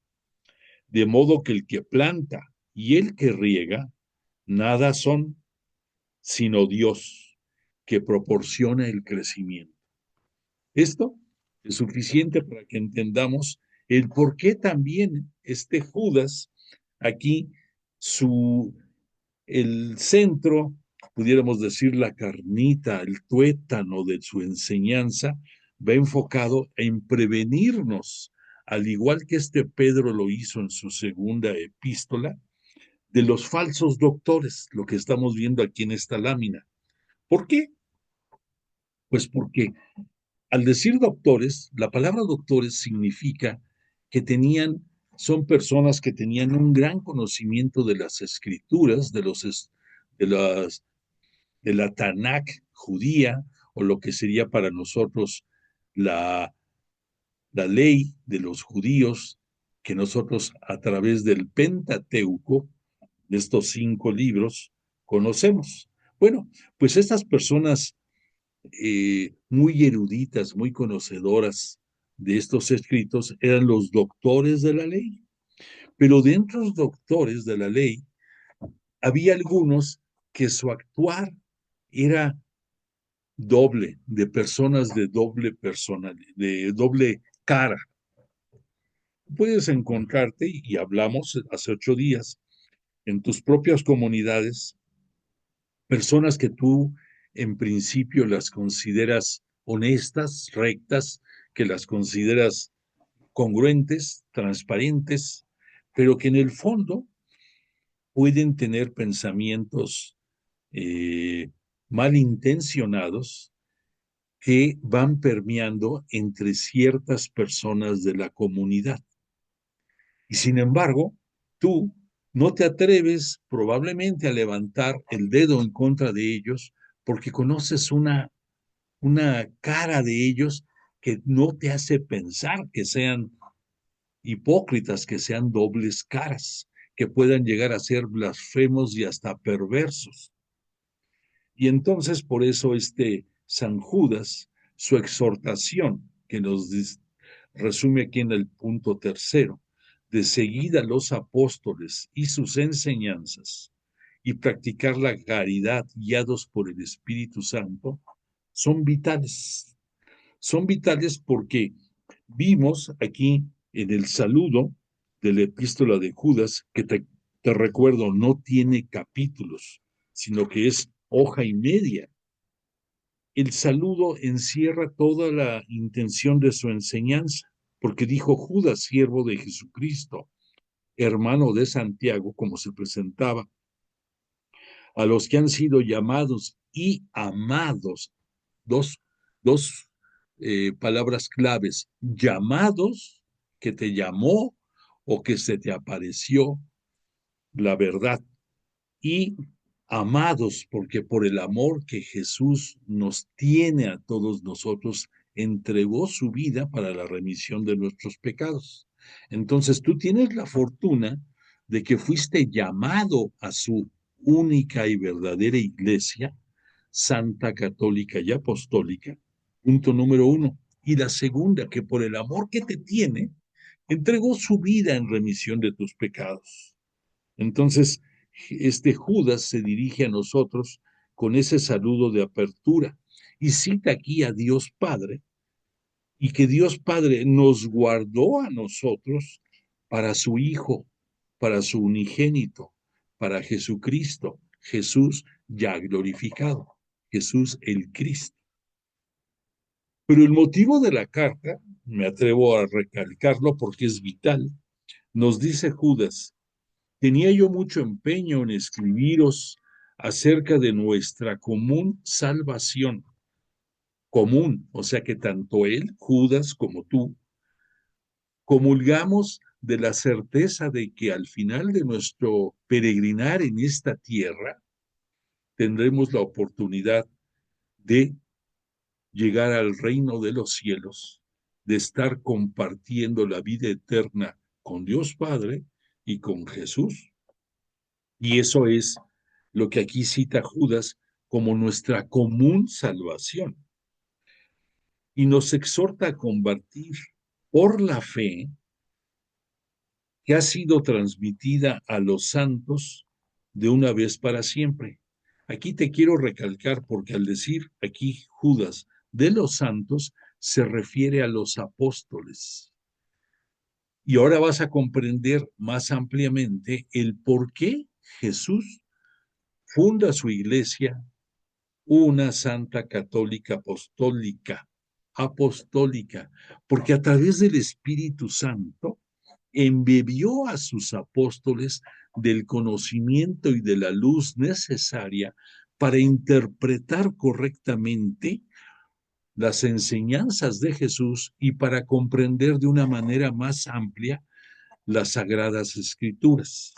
De modo que el que planta y el que riega, nada son, sino Dios, que proporciona el crecimiento. Esto es suficiente para que entendamos el por qué también este Judas, aquí el centro, pudiéramos decir la carnita, el tuétano de su enseñanza, va enfocado en prevenirnos, al igual que este Pedro lo hizo en su segunda epístola, de los falsos doctores, lo que estamos viendo aquí en esta lámina. ¿Por qué? Pues porque al decir doctores, la palabra doctores significa que son personas que tenían un gran conocimiento de las escrituras, de las, de la Tanakh judía, o lo que sería para nosotros la, la ley de los judíos, que nosotros a través del Pentateuco, de estos 5 libros, conocemos. Bueno, pues estas personas muy eruditas, muy conocedoras de estos escritos, eran los doctores de la ley. Pero dentro de los doctores de la ley, había algunos que su actuar era doble, de personas de doble personalidad, de doble cara. Puedes encontrarte, y hablamos hace 8 días, en tus propias comunidades, personas que tú en principio las consideras honestas, rectas, que las consideras congruentes, transparentes, pero que en el fondo pueden tener pensamientos eh, malintencionados que van permeando entre ciertas personas de la comunidad. Y sin embargo, tú no te atreves probablemente a levantar el dedo en contra de ellos porque conoces una cara de ellos que no te hace pensar que sean hipócritas, que sean dobles caras, que puedan llegar a ser blasfemos y hasta perversos. Y entonces por eso San Judas, su exhortación, que nos resume aquí en el punto tercero, de seguir a los apóstoles y sus enseñanzas y practicar la caridad guiados por el Espíritu Santo, son vitales. Son vitales porque vimos aquí en el saludo de la epístola de Judas, que te recuerdo, no tiene capítulos, sino que es hoja y media. El saludo encierra toda la intención de su enseñanza, porque dijo Judas, siervo de Jesucristo, hermano de Santiago, como se presentaba, a los que han sido llamados y amados, dos, dos palabras claves, llamados, que te llamó o que se te apareció la verdad, y amados, porque por el amor que Jesús nos tiene a todos nosotros, entregó su vida para la remisión de nuestros pecados. Entonces tú tienes la fortuna de que fuiste llamado a su única y verdadera iglesia, santa, católica y apostólica, punto número uno. Y la segunda, que por el amor que te tiene, entregó su vida en remisión de tus pecados. Entonces, este Judas se dirige a nosotros con ese saludo de apertura y cita aquí a Dios Padre, y que Dios Padre nos guardó a nosotros para su Hijo, para su unigénito, para Jesucristo, Jesús ya glorificado, Jesús el Cristo. Pero el motivo de la carta, me atrevo a recalcarlo porque es vital, nos dice Judas: tenía yo mucho empeño en escribiros acerca de nuestra común salvación. Común, o sea que tanto él, Judas, como tú, comulgamos de la certeza de que al final de nuestro peregrinar en esta tierra tendremos la oportunidad de llegar al reino de los cielos, de estar compartiendo la vida eterna con Dios Padre y con Jesús. Y eso es lo que aquí cita Judas como nuestra común salvación. Y nos exhorta a combatir por la fe que ha sido transmitida a los santos de una vez para siempre. Aquí te quiero recalcar porque al decir aquí Judas de los santos se refiere a los apóstoles. Y ahora vas a comprender más ampliamente el por qué Jesús funda su iglesia, una santa católica apostólica, porque a través del Espíritu Santo embebió a sus apóstoles del conocimiento y de la luz necesaria para interpretar correctamente las enseñanzas de Jesús y para comprender de una manera más amplia las sagradas escrituras.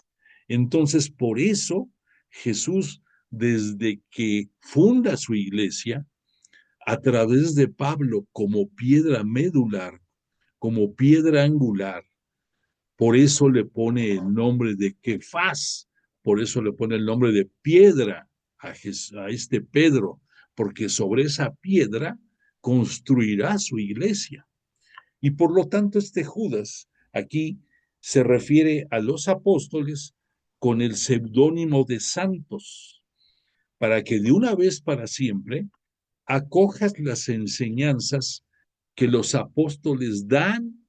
Entonces, por eso Jesús, desde que funda su iglesia, a través de Pablo como piedra medular, como piedra angular, por eso le pone el nombre de Kefas, por eso le pone el nombre de piedra a este Pedro, porque sobre esa piedra construirá su iglesia. Y por lo tanto este Judas aquí se refiere a los apóstoles con el seudónimo de santos, para que de una vez para siempre acojas las enseñanzas que los apóstoles dan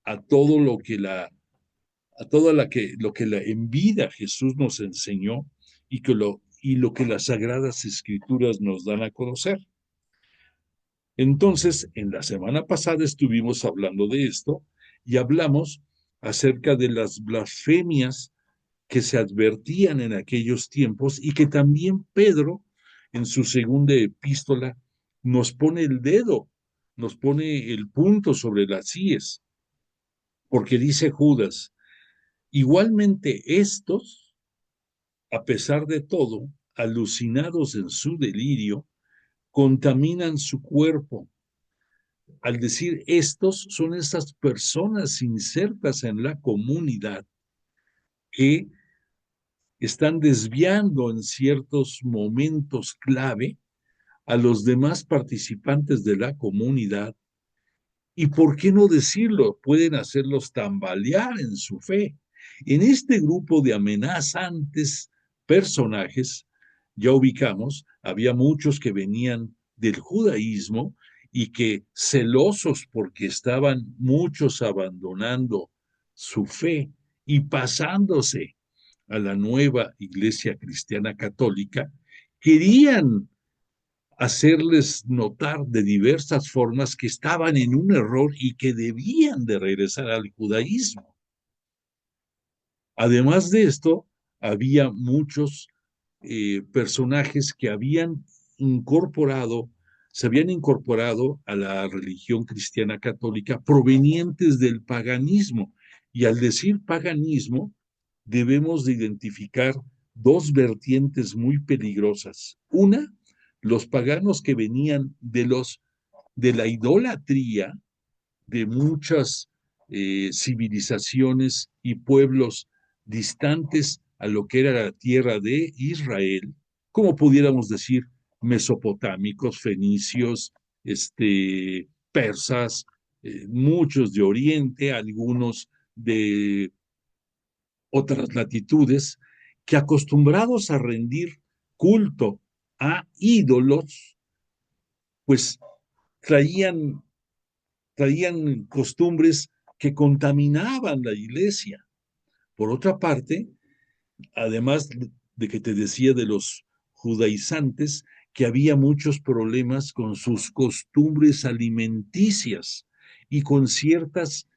a todo lo que a toda lo que la en vida Jesús nos enseñó y lo que las sagradas escrituras nos dan a conocer. Entonces, en la semana pasada estuvimos hablando de esto y hablamos acerca de las blasfemias que se advertían en aquellos tiempos y que también Pedro, en su segunda epístola, nos pone el dedo, nos pone el punto sobre las íes, porque dice Judas, igualmente estos, a pesar de todo, alucinados en su delirio, contaminan su cuerpo. Al decir estos, son esas personas insertas en la comunidad que están desviando en ciertos momentos clave a los demás participantes de la comunidad y, ¿por qué no decirlo?, pueden hacerlos tambalear en su fe. En este grupo de amenazantes personajes, ya ubicamos, había muchos que venían del judaísmo y que, celosos porque estaban muchos abandonando su fe y pasándose a la nueva Iglesia Cristiana Católica, querían hacerles notar de diversas formas que estaban en un error y que debían de regresar al judaísmo. Además de esto, había muchos personajes que habían incorporado, se habían incorporado a la religión cristiana católica provenientes del paganismo. Y al decir paganismo, debemos de identificar dos vertientes muy peligrosas. Una, los paganos que venían de la idolatría de muchas civilizaciones y pueblos distantes a lo que era la tierra de Israel, como pudiéramos decir mesopotámicos, fenicios, persas, muchos de Oriente, algunos de otras latitudes, que, acostumbrados a rendir culto a ídolos, pues traían, traían costumbres que contaminaban la iglesia. Por otra parte, además de que te decía de los judaizantes, que había muchos problemas con sus costumbres alimenticias y con ciertas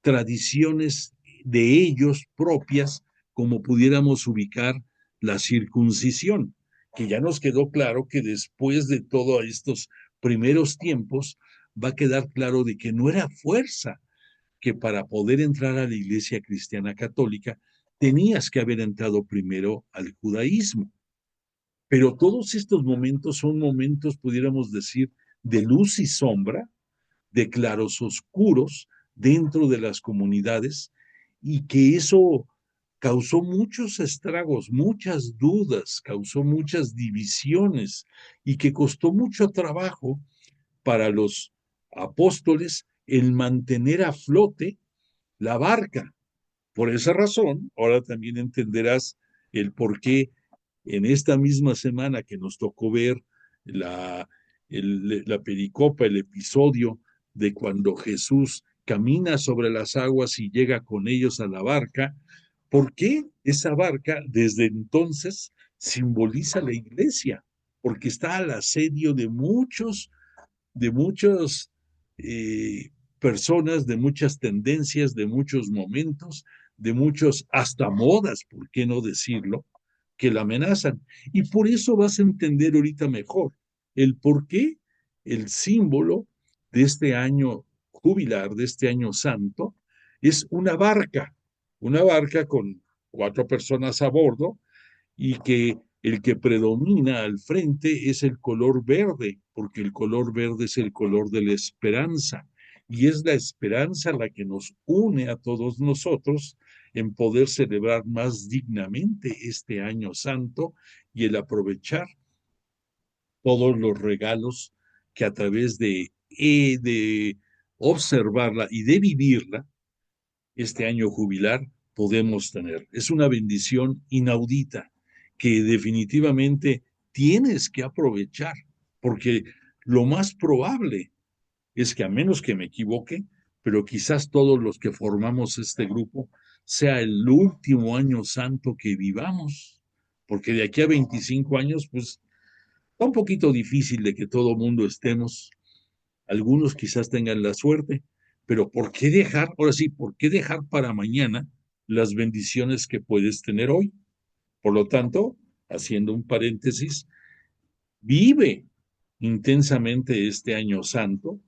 tradiciones de ellos propias, como pudiéramos ubicar la circuncisión, que ya nos quedó claro que después de todos estos primeros tiempos va a quedar claro de que no era fuerza, que para poder entrar a la Iglesia Cristiana Católica tenías que haber entrado primero al judaísmo. Pero todos estos momentos son momentos, pudiéramos decir, de luz y sombra, de claros oscuros dentro de las comunidades, y que eso causó muchos estragos, muchas dudas, causó muchas divisiones y que costó mucho trabajo para los apóstoles el mantener a flote la barca. Por esa razón, ahora también entenderás el por qué en esta misma semana que nos tocó ver la pericopa, el episodio de cuando Jesús camina sobre las aguas y llega con ellos a la barca, ¿por qué esa barca desde entonces simboliza la iglesia? Porque está al asedio de muchas personas, de muchas tendencias, de muchos momentos, de muchos hasta modas, ¿por qué no decirlo?, que la amenazan. Y por eso vas a entender ahorita mejor el por qué el símbolo de este año jubilar, de este año santo, es una barca con 4 personas a bordo, y que el que predomina al frente es el color verde, porque el color verde es el color de la esperanza, y es la esperanza la que nos une a todos nosotros en poder celebrar más dignamente este año santo y el aprovechar todos los regalos que, a través de observarla y de vivirla, este año jubilar podemos tener. Es una bendición inaudita que definitivamente tienes que aprovechar, porque lo más probable es que, a menos que me equivoque, pero quizás todos los que formamos este grupo sea el último año santo que vivamos, porque de aquí a 25 años, pues Está un poquito difícil de que todo mundo estemos, algunos quizás tengan la suerte, pero ¿por qué dejar, ahora sí, por qué dejar para mañana las bendiciones que puedes tener hoy? Por lo tanto, haciendo un paréntesis, vive intensamente este año santo,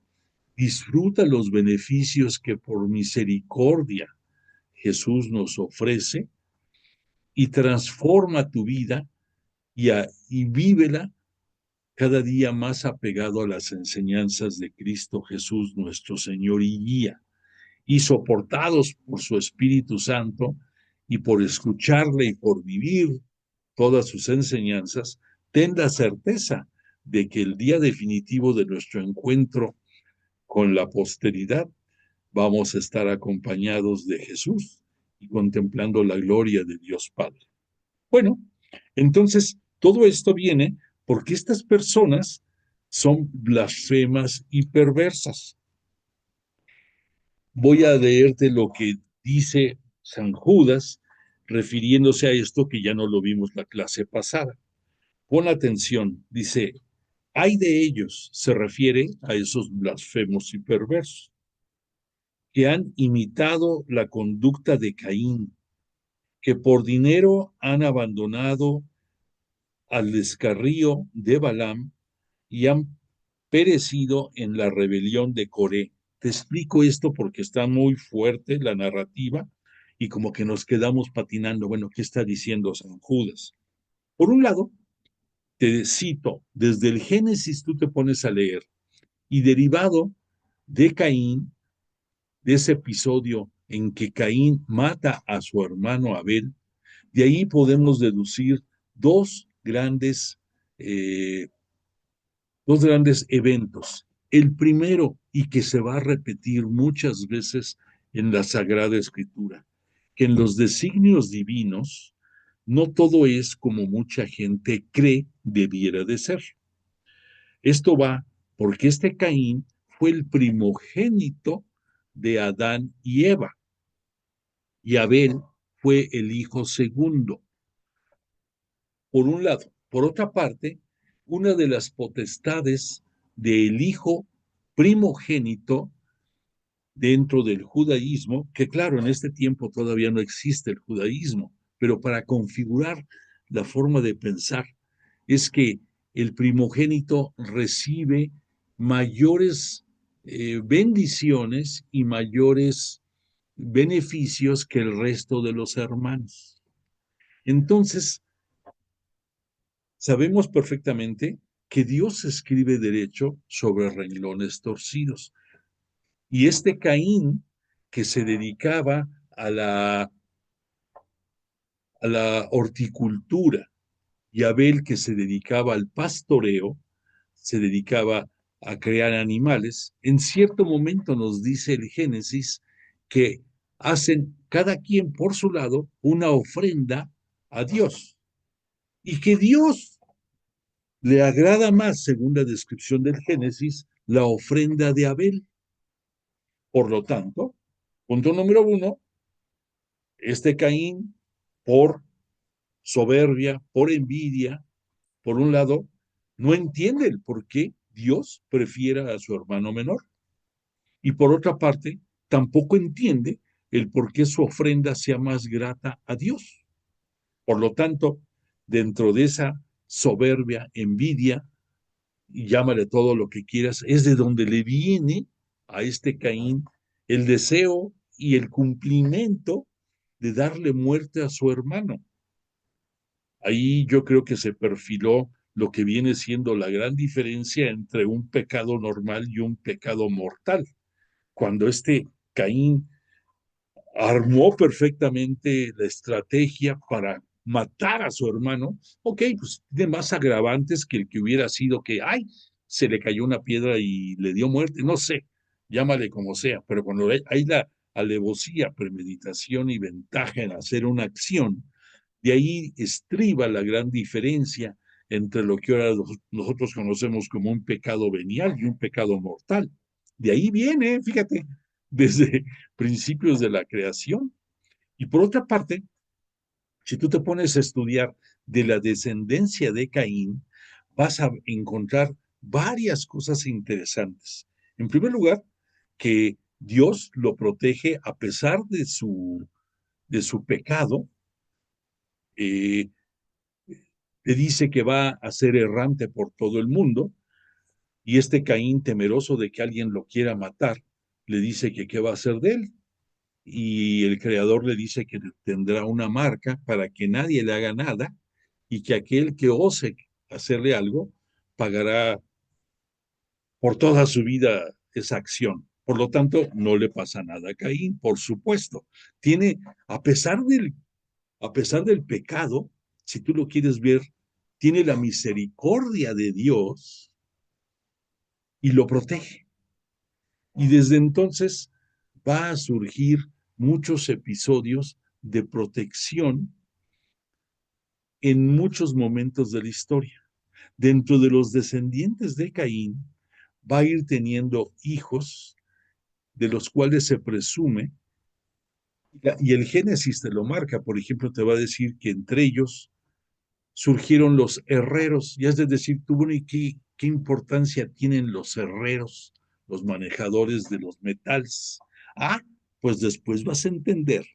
disfruta los beneficios que por misericordia Jesús nos ofrece y transforma tu vida y vívela cada día más apegado a las enseñanzas de Cristo Jesús, nuestro Señor y guía, y soportados por su Espíritu Santo y por escucharle y por vivir todas sus enseñanzas, ten la certeza de que el día definitivo de nuestro encuentro con la posteridad vamos a estar acompañados de Jesús y contemplando la gloria de Dios Padre. Bueno, entonces todo esto viene porque estas personas son blasfemas y perversas. Voy a leerte lo que dice San Judas refiriéndose a esto que ya no lo vimos la clase pasada. Pon atención, dice, ay de ellos, se refiere a esos blasfemos y perversos, que han imitado la conducta de Caín, que por dinero han abandonado al descarrío de Balaam y han perecido en la rebelión de Coré. Te explico esto porque está muy fuerte la narrativa y como que nos quedamos patinando. Bueno, ¿qué está diciendo San Judas? Por un lado, te cito, desde el Génesis tú te pones a leer y derivado de Caín, de ese episodio en que Caín mata a su hermano Abel, de ahí podemos deducir dos grandes eh, dos grandes eventos. El primero, y que se va a repetir muchas veces en la Sagrada Escritura, que en los designios divinos no todo es como mucha gente cree debiera de ser. Esto va porque este Caín fue el primogénito de Adán y Eva, y Abel fue el hijo segundo, por un lado. Por otra parte, una de las potestades del hijo primogénito dentro del judaísmo, que claro, en este tiempo todavía no existe el judaísmo, pero para configurar la forma de pensar, es que el primogénito recibe mayores bendiciones y mayores beneficios que el resto de los hermanos. Entonces, sabemos perfectamente que Dios escribe derecho sobre renglones torcidos. Y este Caín, que se dedicaba a la horticultura, y Abel, que se dedicaba al pastoreo, se dedicaba a crear animales, en cierto momento nos dice el Génesis que hacen cada quien por su lado una ofrenda a Dios. Y que Dios le agrada más, según la descripción del Génesis, la ofrenda de Abel. Por lo tanto, punto número uno, este Caín, por soberbia, por envidia, por un lado, no entiende el por qué Dios prefiera a su hermano menor. Y por otra parte, tampoco entiende el por qué su ofrenda sea más grata a Dios. Por lo tanto, dentro de esa soberbia, envidia, y llámale todo lo que quieras, es de donde le viene a este Caín el deseo y el cumplimiento de darle muerte a su hermano. Ahí yo creo que se perfiló lo que viene siendo la gran diferencia entre un pecado normal y un pecado mortal. Cuando este Caín armó perfectamente la estrategia para matar a su hermano, ok, pues tiene más agravantes que el que hubiera sido que, ay, se le cayó una piedra y le dio muerte, no sé, llámale como sea, pero cuando hay la alevosía, premeditación y ventaja en hacer una acción, de ahí estriba la gran diferencia entre lo que ahora nosotros conocemos como un pecado venial y un pecado mortal. De ahí viene, fíjate, desde principios de la creación. Y por otra parte, si tú te pones a estudiar de la descendencia de Caín, vas a encontrar varias cosas interesantes. En primer lugar, que Dios lo protege a pesar de su pecado. eh, Le dice que va a ser errante por todo el mundo, y este Caín, temeroso de que alguien lo quiera matar, le dice que qué va a hacer de él. Y el Creador le dice que tendrá una marca para que nadie le haga nada, y que aquel que ose hacerle algo pagará por toda su vida esa acción. Por lo tanto, no le pasa nada a Caín, por supuesto. Tiene, a pesar a pesar del pecado, si tú lo quieres ver, tiene la misericordia de Dios y lo protege. Y desde entonces va a surgir muchos episodios de protección en muchos momentos de la historia. Dentro de los descendientes de Caín va a ir teniendo hijos de los cuales se presume, y el Génesis te lo marca. Por ejemplo, te va a decir que entre ellos surgieron los herreros. Y has de decir tú, bueno, ¿y qué importancia tienen los herreros, los manejadores de los metales? Ah, pues después vas a entender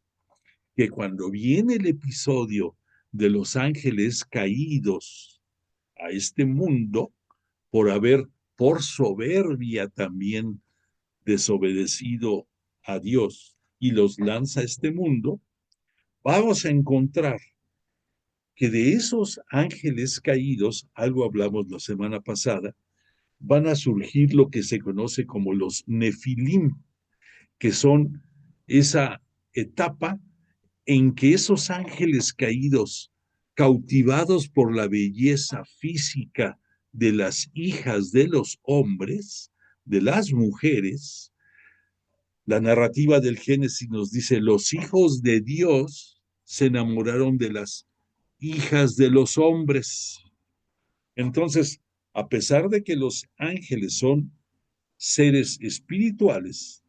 que cuando viene el episodio de los ángeles caídos a este mundo, por haber, por soberbia también, desobedecido a Dios, y los lanza a este mundo, vamos a encontrar que de esos ángeles caídos, algo hablamos la semana pasada, van a surgir lo que se conoce como los nefilim, que son esa etapa en que esos ángeles caídos, cautivados por la belleza física de las hijas de los hombres, de las mujeres, la narrativa del Génesis nos dice, los hijos de Dios se enamoraron de las hijas de los hombres. Entonces, a pesar de que los ángeles son seres espirituales,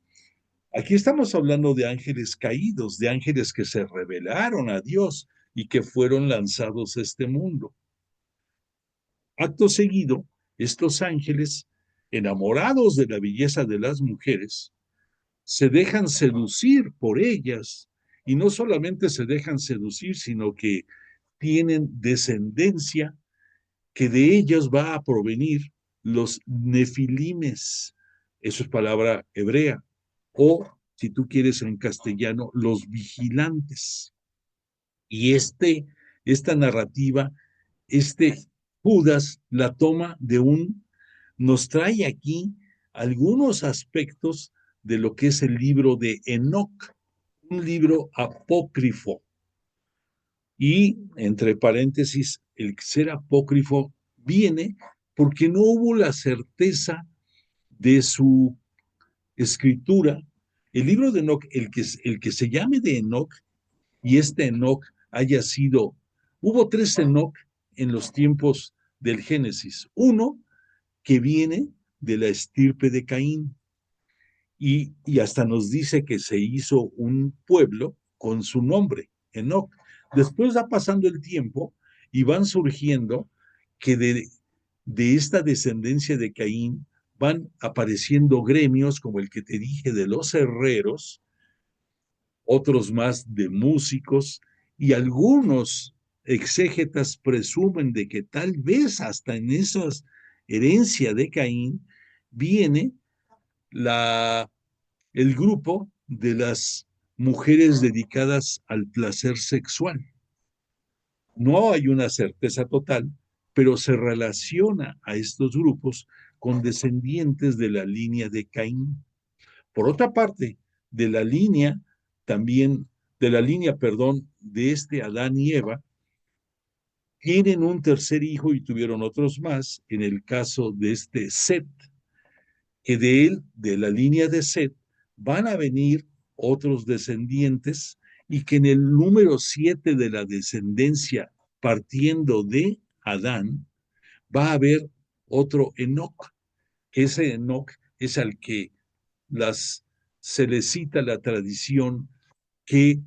aquí estamos hablando de ángeles caídos, de ángeles que se rebelaron a Dios y que fueron lanzados a este mundo. Acto seguido, estos ángeles, enamorados de la belleza de las mujeres, se dejan seducir por ellas, y no solamente se dejan seducir, sino que tienen descendencia que de ellas va a provenir los nefilimes. Eso es palabra hebrea. O, si tú quieres en castellano, los vigilantes. Y esta narrativa, este Judas la toma nos trae aquí algunos aspectos de lo que es el libro de Enoc, un libro apócrifo. Y, entre paréntesis, el ser apócrifo viene porque no hubo la certeza de su escritura. El libro de Enoc, el que se llame de Enoc, y este Enoc haya sido, hubo tres Enoc en los tiempos del Génesis. Uno que viene de la estirpe de Caín, y hasta nos dice que se hizo un pueblo con su nombre, Enoc. Después va pasando el tiempo y van surgiendo que de esta descendencia de Caín van apareciendo gremios como el que te dije de los herreros, otros más de músicos, y algunos exégetas presumen de que tal vez hasta en esa herencia de Caín viene la el grupo de las mujeres dedicadas al placer sexual. No hay una certeza total, pero se relaciona a estos grupos con descendientes de la línea de Caín. Por otra parte, de la línea también, de la línea, perdón, de este Adán y Eva, tienen un tercer hijo y tuvieron otros más, en el caso de este Set, que de él, de la línea de Set, van a venir otros descendientes, y que en el número 7 de la descendencia, partiendo de Adán, va a haber otro Enoc. Ese Enoc es al que se le cita la tradición que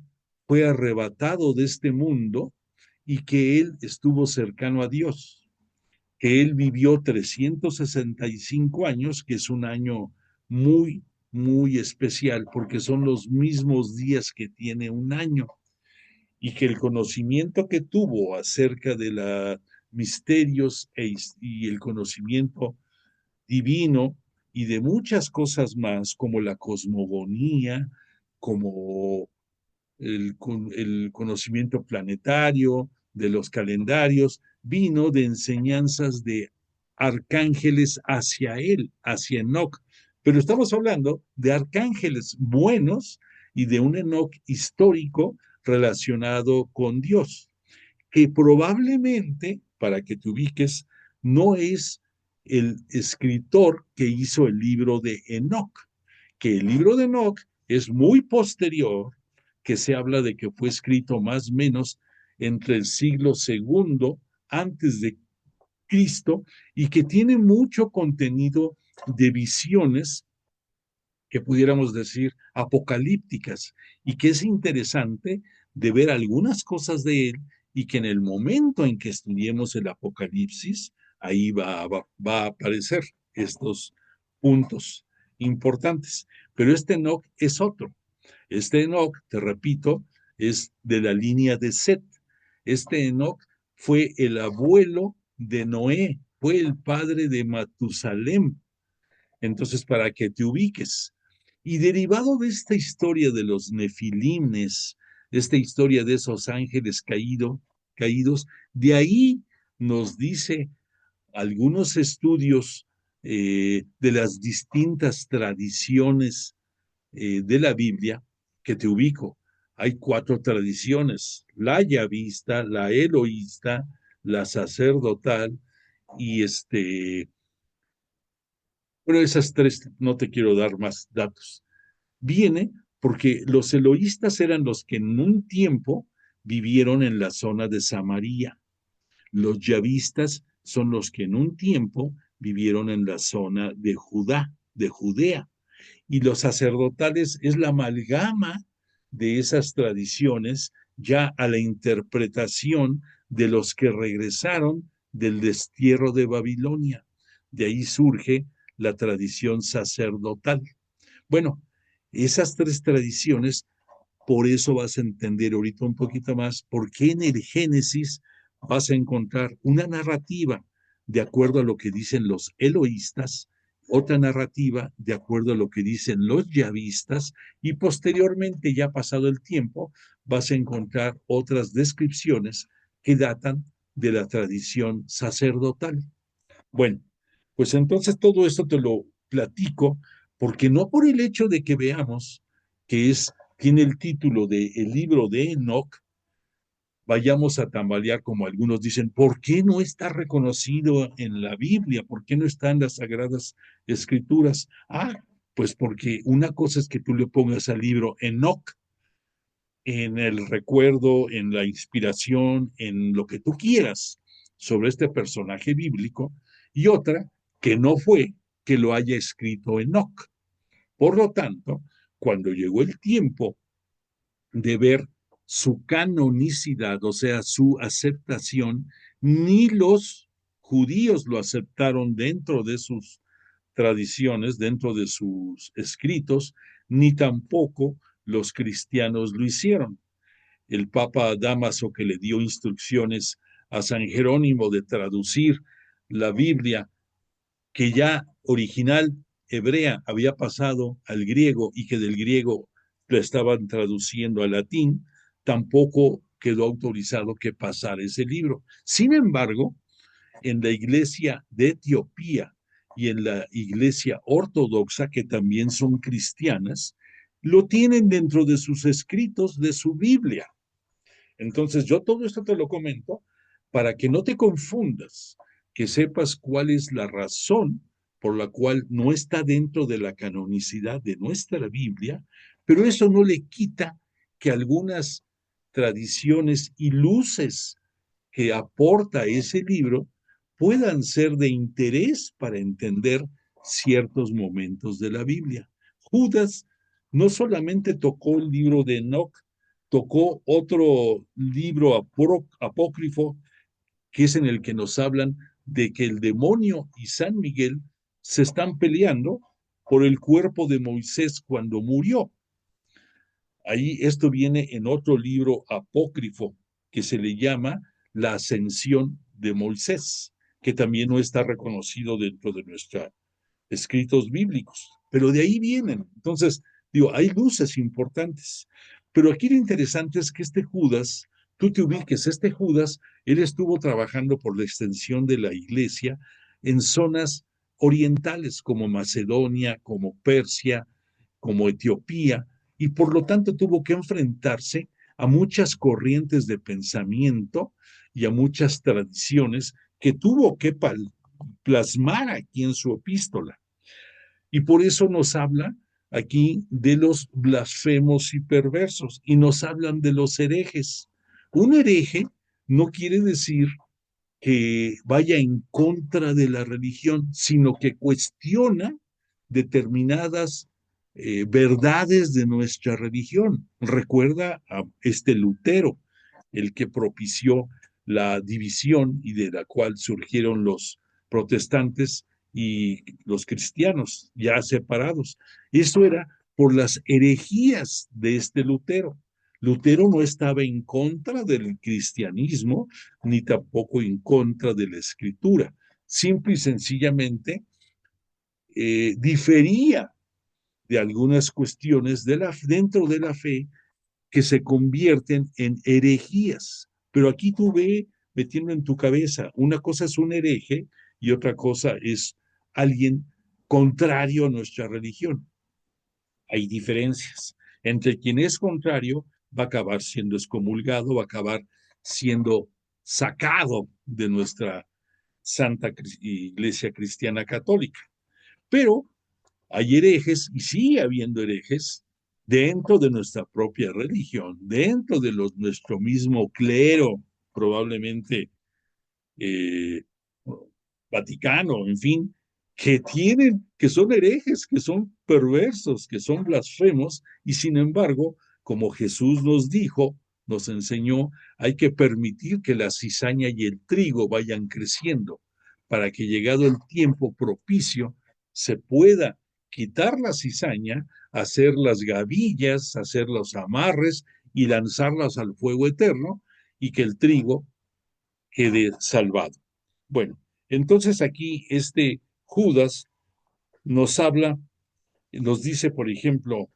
fue arrebatado de este mundo y que él estuvo cercano a Dios. que él vivió 365 años, que es un año muy, muy especial, porque son los mismos días que tiene un año, y que el conocimiento que tuvo acerca de los misterios y el conocimiento divino y de muchas cosas más, como la cosmogonía, como el conocimiento planetario, de los calendarios, vino de enseñanzas de arcángeles hacia él, hacia Enoch. Pero estamos hablando de arcángeles buenos y de un Enoch histórico relacionado con Dios, que probablemente, para que te ubiques, no es el escritor que hizo el libro de Enoch, que el libro de Enoch es muy posterior, que se habla de que fue escrito más o menos entre el siglo segundo antes de Cristo y que tiene mucho contenido de visiones que pudiéramos decir apocalípticas y que es interesante de ver algunas cosas de él y que en el momento en que estudiemos el Apocalipsis, ahí va a aparecer estos puntos importantes. Pero este Enoch es otro. Este Enoch, te repito, es de la línea de Set. Este Enoch fue el abuelo de Noé, fue el padre de Matusalem. Entonces, para que te ubiques. Y derivado de esta historia de los nefilines, esta historia de esos ángeles caídos, de ahí nos dice algunos estudios de las distintas tradiciones de la Biblia, que te ubico. Hay 4 tradiciones: la yavista, la eloísta, la sacerdotal y bueno, esas 3 no te quiero dar más datos. Viene porque los eloístas eran los que en un tiempo vivieron en la zona de Samaria. Los yavistas son los que en un tiempo vivieron en la zona de Judea. Y los sacerdotales es la amalgama de esas tradiciones ya a la interpretación de los que regresaron del destierro de Babilonia. De ahí surge la tradición sacerdotal. Bueno, esas 3 tradiciones, por eso vas a entender ahorita un poquito más por qué en el Génesis vas a encontrar una narrativa de acuerdo a lo que dicen los eloístas, otra narrativa de acuerdo a lo que dicen los yavistas, y posteriormente, ya pasado el tiempo, vas a encontrar otras descripciones que datan de la tradición sacerdotal. Bueno, pues entonces todo esto te lo platico porque no por el hecho de que veamos que tiene el título de el libro de Enoch, vayamos a tambalear como algunos dicen. ¿Por qué no está reconocido en la Biblia? ¿Por qué no está en las Sagradas Escrituras? Pues porque una cosa es que tú le pongas al libro Enoch en el recuerdo, en la inspiración, en lo que tú quieras sobre este personaje bíblico, y otra que no fue que lo haya escrito Enoch. Por lo tanto, cuando llegó el tiempo de ver su canonicidad, o sea, su aceptación, ni los judíos lo aceptaron dentro de sus tradiciones, dentro de sus escritos, ni tampoco los cristianos lo hicieron. El Papa Dámaso, que le dio instrucciones a San Jerónimo de traducir la Biblia, que ya original hebrea había pasado al griego y que del griego lo estaban traduciendo al latín, tampoco quedó autorizado que pasara ese libro. Sin embargo, en la iglesia de Etiopía y en la iglesia ortodoxa, que también son cristianas, lo tienen dentro de sus escritos de su Biblia. Entonces, yo todo esto te lo comento para que no te confundas, que sepas cuál es la razón por la cual no está dentro de la canonicidad de nuestra Biblia, pero eso no le quita que algunas tradiciones y luces que aporta ese libro puedan ser de interés para entender ciertos momentos de la Biblia. Judas no solamente tocó el libro de Enoch, tocó otro libro apócrifo que es en el que nos hablan de que el demonio y San Miguel se están peleando por el cuerpo de Moisés cuando murió. Ahí esto viene en otro libro apócrifo que se le llama La Ascensión de Moisés, que también no está reconocido dentro de nuestros escritos bíblicos, pero de ahí vienen. Entonces, digo, hay luces importantes. Pero aquí lo interesante es que este Judas, tú te ubiques, este Judas, él estuvo trabajando por la extensión de la iglesia en zonas orientales como Macedonia, como Persia, como Etiopía, y por lo tanto tuvo que enfrentarse a muchas corrientes de pensamiento y a muchas tradiciones que tuvo que plasmar aquí en su epístola. Y por eso nos habla aquí de los blasfemos y perversos y nos hablan de los herejes. Un hereje no quiere decir que vaya en contra de la religión, sino que cuestiona determinadas verdades de nuestra religión. Recuerda a este Lutero, el que propició la división y de la cual surgieron los protestantes y los cristianos ya separados. Eso era por las herejías de este Lutero. Lutero no estaba en contra del cristianismo, ni tampoco en contra de la escritura. Simple y sencillamente difería de algunas cuestiones dentro de la fe que se convierten en herejías. Pero aquí tú ve metiendo en tu cabeza, una cosa es un hereje y otra cosa es alguien contrario a nuestra religión. Hay diferencias. Entre quien es contrario va a acabar siendo excomulgado, va a acabar siendo sacado de nuestra Santa Iglesia Cristiana Católica. Pero hay herejes, y sigue habiendo herejes, dentro de nuestra propia religión, dentro de nuestro mismo clero, probablemente eh, Vaticano, en fin, que son herejes, que son perversos, que son blasfemos, y sin embargo, como Jesús nos dijo, nos enseñó, hay que permitir que la cizaña y el trigo vayan creciendo, para que llegado el tiempo propicio se pueda quitar la cizaña, hacer las gavillas, hacer los amarres y lanzarlas al fuego eterno, y que el trigo quede salvado. Bueno, entonces aquí este Judas nos habla, nos dice, por ejemplo,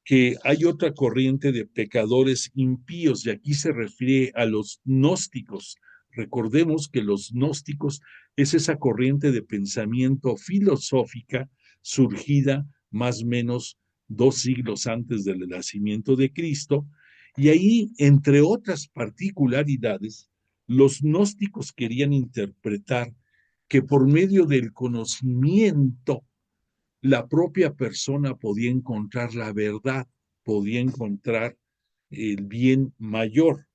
que hay otra corriente de pecadores impíos, y aquí se refiere a los gnósticos. Recordemos que los gnósticos es esa corriente de pensamiento filosófica surgida más o menos 2 siglos antes del nacimiento de Cristo, y ahí, entre otras particularidades, los gnósticos querían interpretar que por medio del conocimiento la propia persona podía encontrar la verdad, podía encontrar el bien mayor.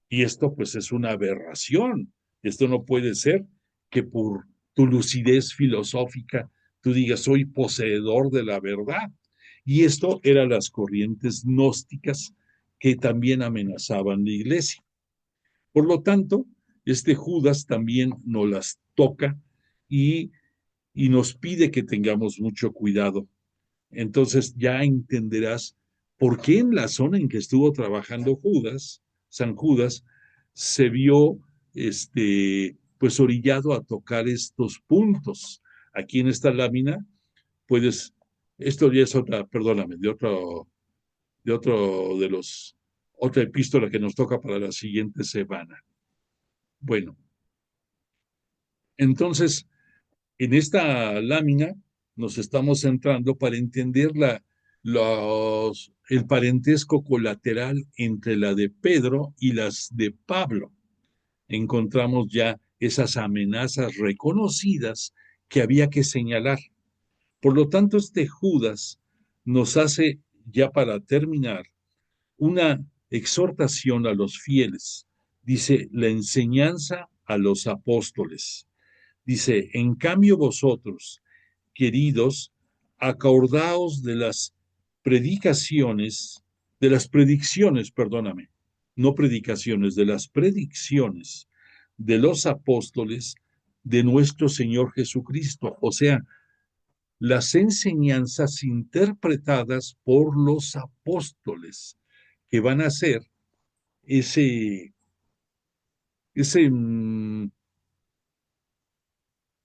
Y esto pues es una aberración. Esto no puede ser que por tu lucidez filosófica tú digas soy poseedor de la verdad. Y esto eran las corrientes gnósticas que también amenazaban la iglesia. Por lo tanto, este Judas también nos las toca y, y nos pide que tengamos mucho cuidado. Entonces ya entenderás por qué en la zona en que estuvo trabajando Judas, San Judas, se vio pues orillado a tocar estos puntos. Aquí en esta lámina puedes, esto ya es otra, perdóname, otra epístola que nos toca para la siguiente semana. Bueno, entonces en esta lámina nos estamos centrando para entender el parentesco colateral entre la de Pedro y las de Pablo. Encontramos ya esas amenazas reconocidas que había que señalar. Por lo tanto, este Judas nos hace, ya para terminar, una exhortación a los fieles. Dice, la enseñanza a los apóstoles. Dice, en cambio vosotros, queridos, acordaos de las predicciones, perdóname, no predicaciones, de las predicciones de los apóstoles de nuestro Señor Jesucristo, o sea, las enseñanzas interpretadas por los apóstoles, que van a ser ese, ese,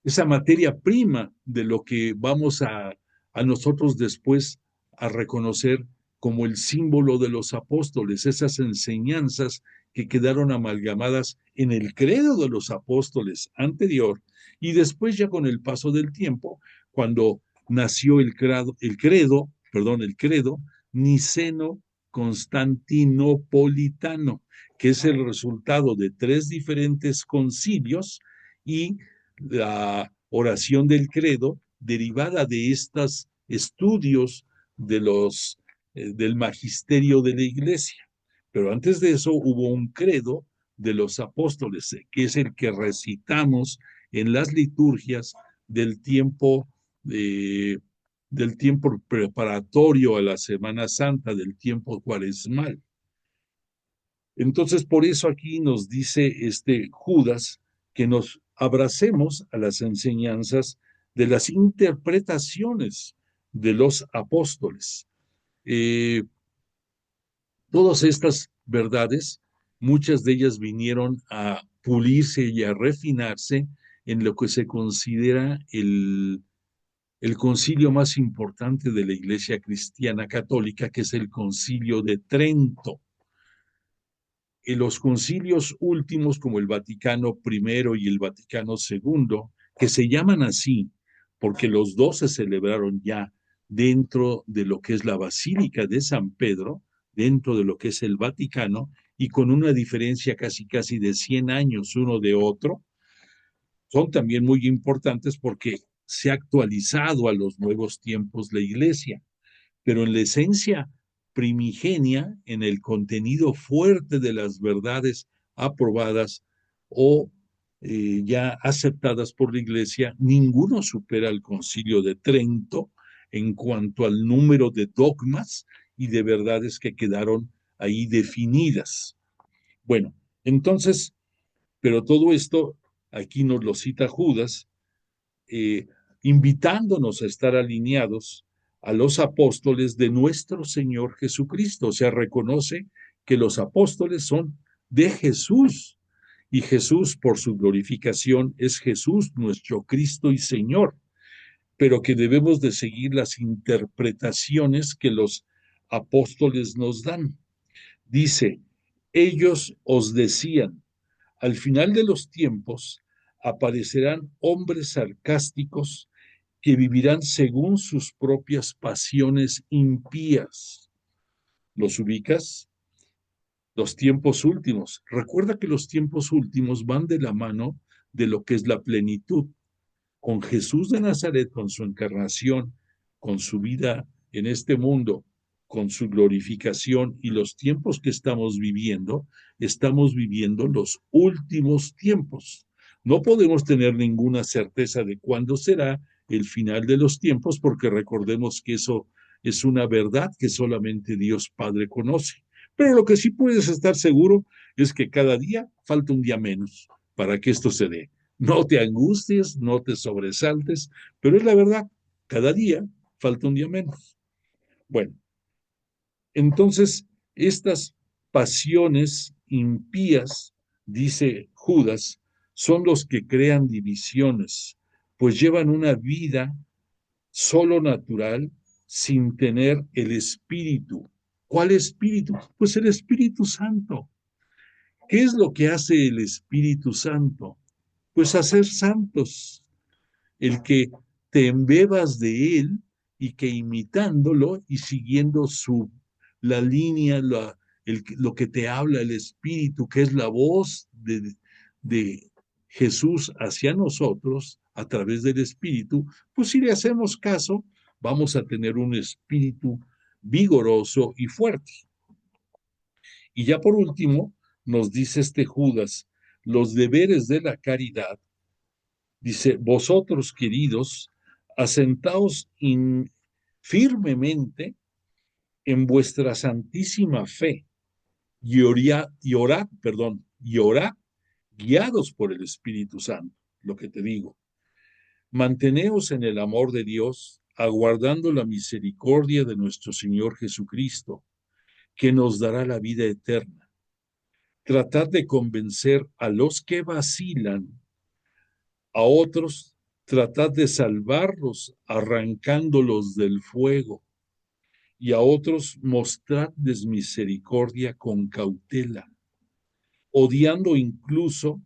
esa materia prima de lo que vamos a nosotros después a reconocer como el símbolo de los apóstoles, esas enseñanzas que quedaron amalgamadas en el credo de los apóstoles anterior y después ya con el paso del tiempo, cuando nació el credo niceno-constantinopolitano, que es el resultado de 3 diferentes concilios y la oración del credo derivada de estos estudios del magisterio de la iglesia. Pero antes de eso hubo un credo de los apóstoles, que es el que recitamos en las liturgias del tiempo, del tiempo preparatorio a la Semana Santa, del tiempo cuaresmal. Entonces, por eso aquí nos dice Judas que nos abracemos a las enseñanzas de las interpretaciones de los apóstoles. Todas estas verdades, muchas de ellas vinieron a pulirse y a refinarse en lo que se considera el concilio más importante de la Iglesia Cristiana Católica, que es el Concilio de Trento. En los concilios últimos, como el Vaticano I y el Vaticano II, que se llaman así porque los dos se celebraron ya dentro de lo que es la Basílica de San Pedro, dentro de lo que es el Vaticano, y con una diferencia casi de 100 años uno de otro, son también muy importantes porque se ha actualizado a los nuevos tiempos la Iglesia, pero en la esencia primigenia, en el contenido fuerte de las verdades aprobadas o ya aceptadas por la Iglesia, ninguno supera al Concilio de Trento en cuanto al número de dogmas y de verdades que quedaron ahí definidas. Bueno, entonces, pero todo esto aquí nos lo cita Judas, eh, invitándonos a estar alineados a los apóstoles de nuestro Señor Jesucristo. O sea, reconoce que los apóstoles son de Jesús y Jesús por su glorificación es Jesús nuestro Cristo y Señor, pero que debemos de seguir las interpretaciones que los apóstoles nos dan. Dice, ellos os decían, al final de los tiempos aparecerán hombres sarcásticos que vivirán según sus propias pasiones impías. ¿Los ubicas? Los tiempos últimos. Recuerda que los tiempos últimos van de la mano de lo que es la plenitud. Con Jesús de Nazaret, con su encarnación, con su vida en este mundo, con su glorificación y los tiempos que estamos viviendo los últimos tiempos. No podemos tener ninguna certeza de cuándo será el final de los tiempos, porque recordemos que eso es una verdad que solamente Dios Padre conoce. Pero lo que sí puedes estar seguro es que cada día falta un día menos para que esto se dé. No te angusties, no te sobresaltes, pero es la verdad, cada día falta un día menos. Bueno, entonces estas pasiones impías, dice Judas, son los que crean divisiones, pues llevan una vida solo natural sin tener el espíritu. ¿Cuál espíritu? Pues el Espíritu Santo. ¿Qué es lo que hace el Espíritu Santo? Pues hacer santos, el que te embebas de él y que imitándolo y siguiendo la línea, lo que te habla el Espíritu, que es la voz de Jesús hacia nosotros a través del Espíritu, pues si le hacemos caso, vamos a tener un espíritu vigoroso y fuerte. Y ya por último, nos dice Judas, los deberes de la caridad. Dice, vosotros queridos, asentaos firmemente en vuestra santísima fe y orad guiados por el Espíritu Santo. lo que te digo. Manteneos en el amor de Dios, aguardando la misericordia de nuestro Señor Jesucristo, que nos dará la vida eterna. Tratad de convencer a los que vacilan, a otros tratad de salvarlos arrancándolos del fuego, y a otros mostradles misericordia con cautela, odiando incluso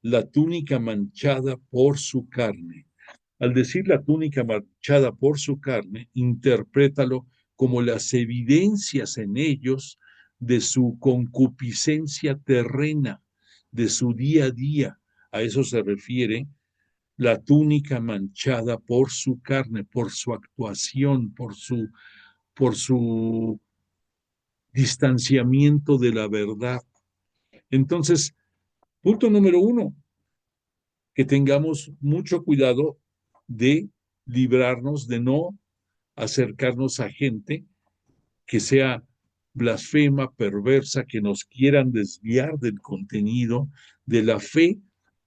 la túnica manchada por su carne. Al decir la túnica manchada por su carne, interprétalo como las evidencias en ellos de su concupiscencia terrena, de su día a día. A eso se refiere la túnica manchada por su carne, por su actuación, por su distanciamiento de la verdad. Entonces, punto número uno, que tengamos mucho cuidado de librarnos, de no acercarnos a gente que sea blasfema, perversa, que nos quieran desviar del contenido de la fe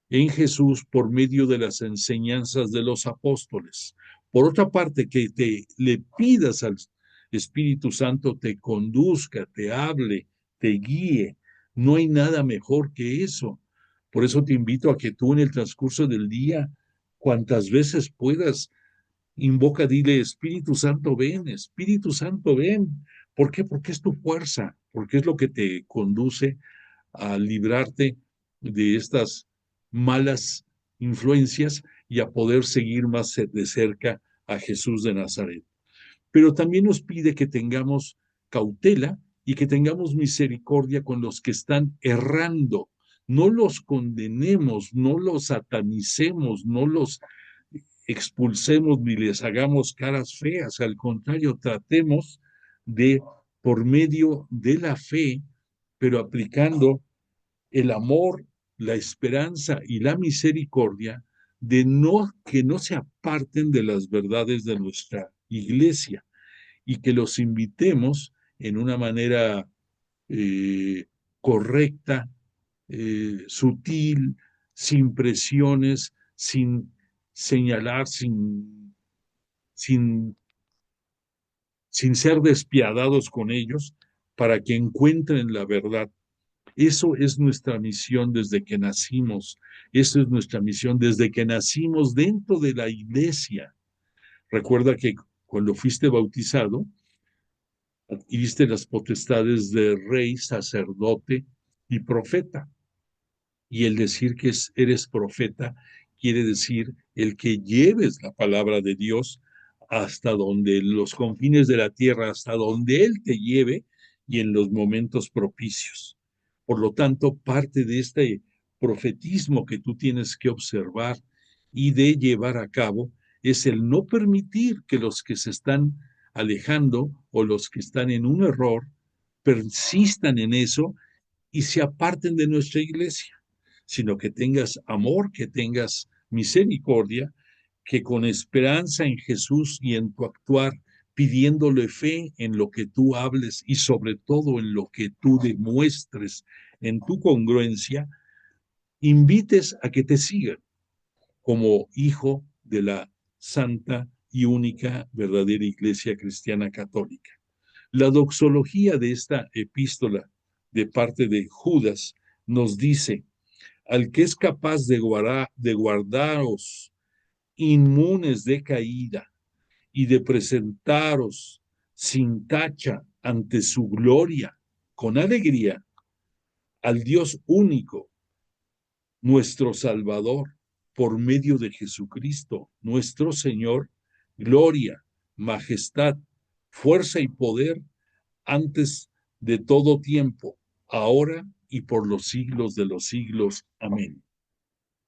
en Jesús por medio de las enseñanzas de los apóstoles. Por otra parte, que te le pidas al Espíritu Santo te conduzca, te hable, te guíe. No hay nada mejor que eso. Por eso te invito a que tú en el transcurso del día, cuantas veces puedas, invoca, dile, Espíritu Santo, ven. ¿Por qué? Porque es tu fuerza, porque es lo que te conduce a librarte de estas malas influencias y a poder seguir más de cerca a Jesús de Nazaret. Pero también nos pide que tengamos cautela y que tengamos misericordia con los que están errando. No los condenemos, no los satanicemos, no los expulsemos ni les hagamos caras feas. Al contrario, tratemos de, por medio de la fe, pero aplicando el amor, la esperanza y la misericordia, de no que no se aparten de las verdades de nuestra iglesia y que los invitemos en una manera eh, correcta, sutil, sin presiones, sin señalar, sin, sin ser despiadados con ellos, para que encuentren la verdad. Eso es nuestra misión desde que nacimos. Eso es nuestra misión desde que nacimos dentro de la iglesia. Recuerda que cuando fuiste bautizado, adquiriste las potestades de rey, sacerdote y profeta. Y el decir que eres profeta quiere decir el que lleves la palabra de Dios hasta donde los confines de la tierra, hasta donde Él te lleve y en los momentos propicios. Por lo tanto, parte de este profetismo que tú tienes que observar y de llevar a cabo es el no permitir que los que se están alejando o los que están en un error persistan en eso y se aparten de nuestra iglesia, sino que tengas amor, que tengas misericordia, que con esperanza en Jesús y en tu actuar, pidiéndole fe en lo que tú hables y sobre todo en lo que tú demuestres en tu congruencia, invites a que te sigan como hijo de la santa y única verdadera Iglesia Cristiana Católica. La doxología de esta epístola de parte de Judas nos dice: al que es capaz de guardaros inmunes de caída y de presentaros sin tacha ante su gloria, con alegría, al Dios único, nuestro Salvador, por medio de Jesucristo, nuestro Señor, gloria, majestad, fuerza y poder antes de todo tiempo, ahora y por los siglos de los siglos. Amén.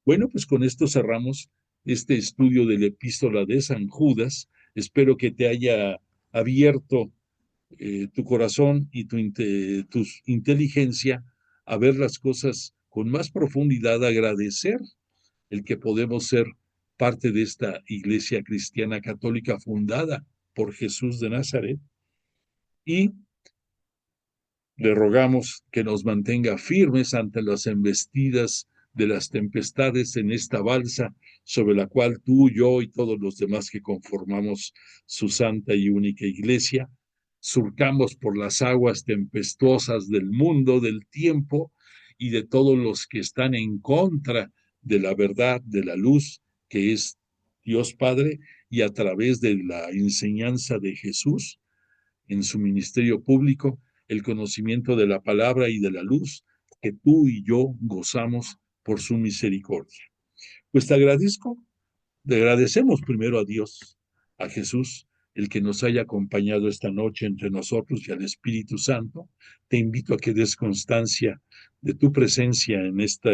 Bueno, pues con esto cerramos este estudio de la epístola de San Judas. Espero que te haya abierto tu corazón y tu inteligencia a ver las cosas con más profundidad, agradecer el que podemos ser parte de esta iglesia cristiana católica fundada por Jesús de Nazaret, y le rogamos que nos mantenga firmes ante las embestidas de las tempestades en esta balsa sobre la cual tú, yo y todos los demás que conformamos su santa y única iglesia, surcamos por las aguas tempestuosas del mundo, del tiempo y de todos los que están en contra de la verdad, de la luz, que es Dios Padre, y a través de la enseñanza de Jesús en su ministerio público, el conocimiento de la palabra y de la luz que tú y yo gozamos por su misericordia. Pues te agradecemos primero a Dios, a Jesús, el que nos haya acompañado esta noche entre nosotros y al Espíritu Santo. Te invito a que des constancia de tu presencia en esta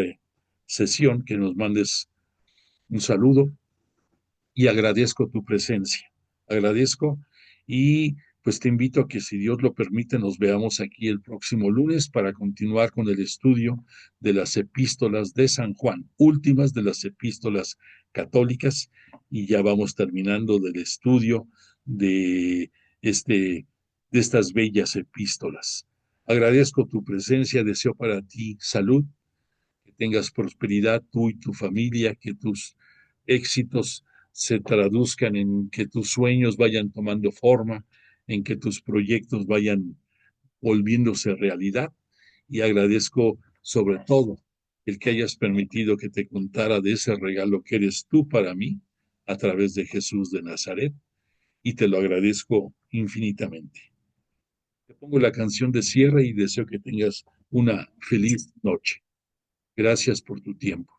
sesión, que nos mandes un saludo y agradezco tu presencia. Agradezco y pues te invito a que, si Dios lo permite, nos veamos aquí el próximo lunes para continuar con el estudio de las epístolas de San Juan, últimas de las epístolas católicas, y ya vamos terminando del estudio de estas bellas epístolas. Agradezco tu presencia, deseo para ti salud, que tengas prosperidad tú y tu familia, que tus éxitos se traduzcan en que tus sueños vayan tomando forma, en que tus proyectos vayan volviéndose realidad, y agradezco sobre todo el que hayas permitido que te contara de ese regalo que eres tú para mí a través de Jesús de Nazaret, y te lo agradezco infinitamente. Te pongo la canción de cierre y deseo que tengas una feliz noche. Gracias por tu tiempo.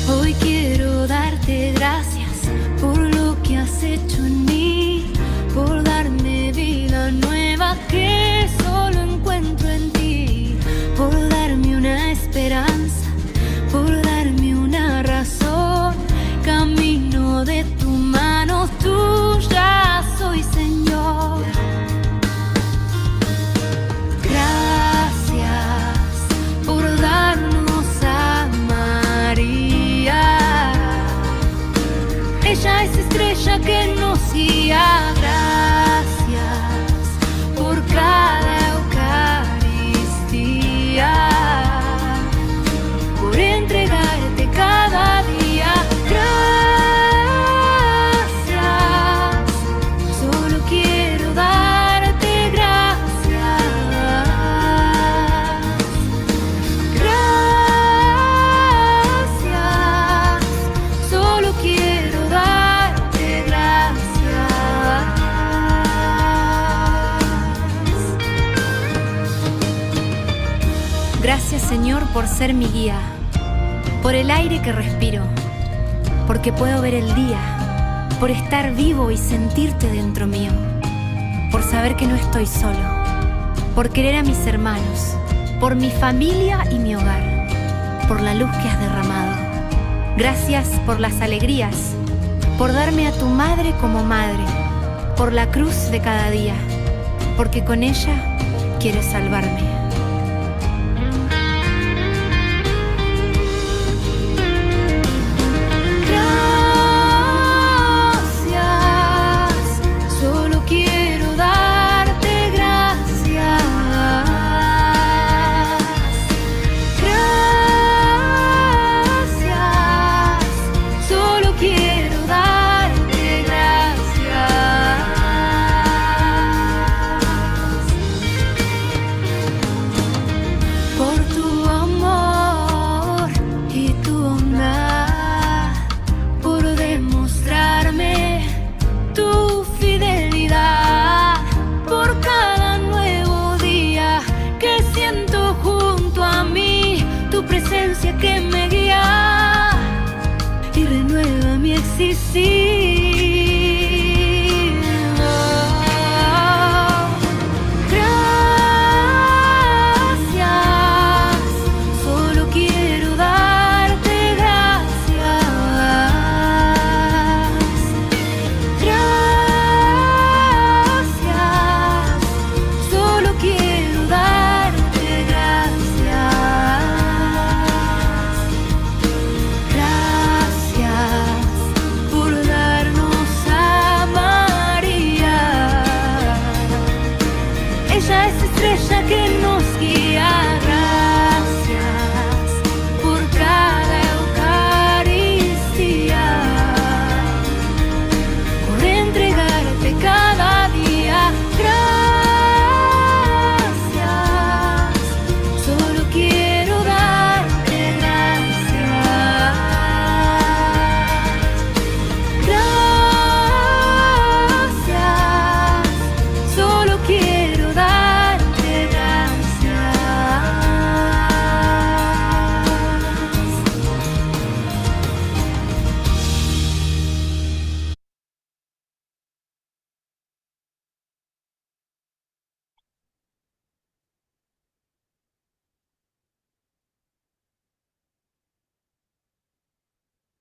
Hoy quiero darte gracias por lo que has hecho en mí, por darme vida nueva que solo encuentro en ti, por darme una esperanza, por darme una razón. Camino de tu mano, tuya soy, Señor. Gracias por darnos a María. Ella es estrella que nos guía. Gracias por cada Eucaristía, por entregarte cada día. Gracias, solo quiero darte gracias. Gracias, solo quiero darte gracias. Gracias, Señor, por ser mi guía, por el aire que respiro, porque puedo ver el día, por estar vivo y sentirte dentro mío, por saber que no estoy solo, por querer a mis hermanos, por mi familia y mi hogar, por la luz que has derramado. Gracias por las alegrías, por darme a tu madre como madre, por la cruz de cada día, porque con ella quieres salvarme. Gracias, solo quiero darte gracias. Gracias, solo quiero darte gracias. Por tu amor y tu bondad, por demostrarme tu fidelidad, por cada nuevo día que siento junto a mí, tu presencia que me guía y renueva mi existir.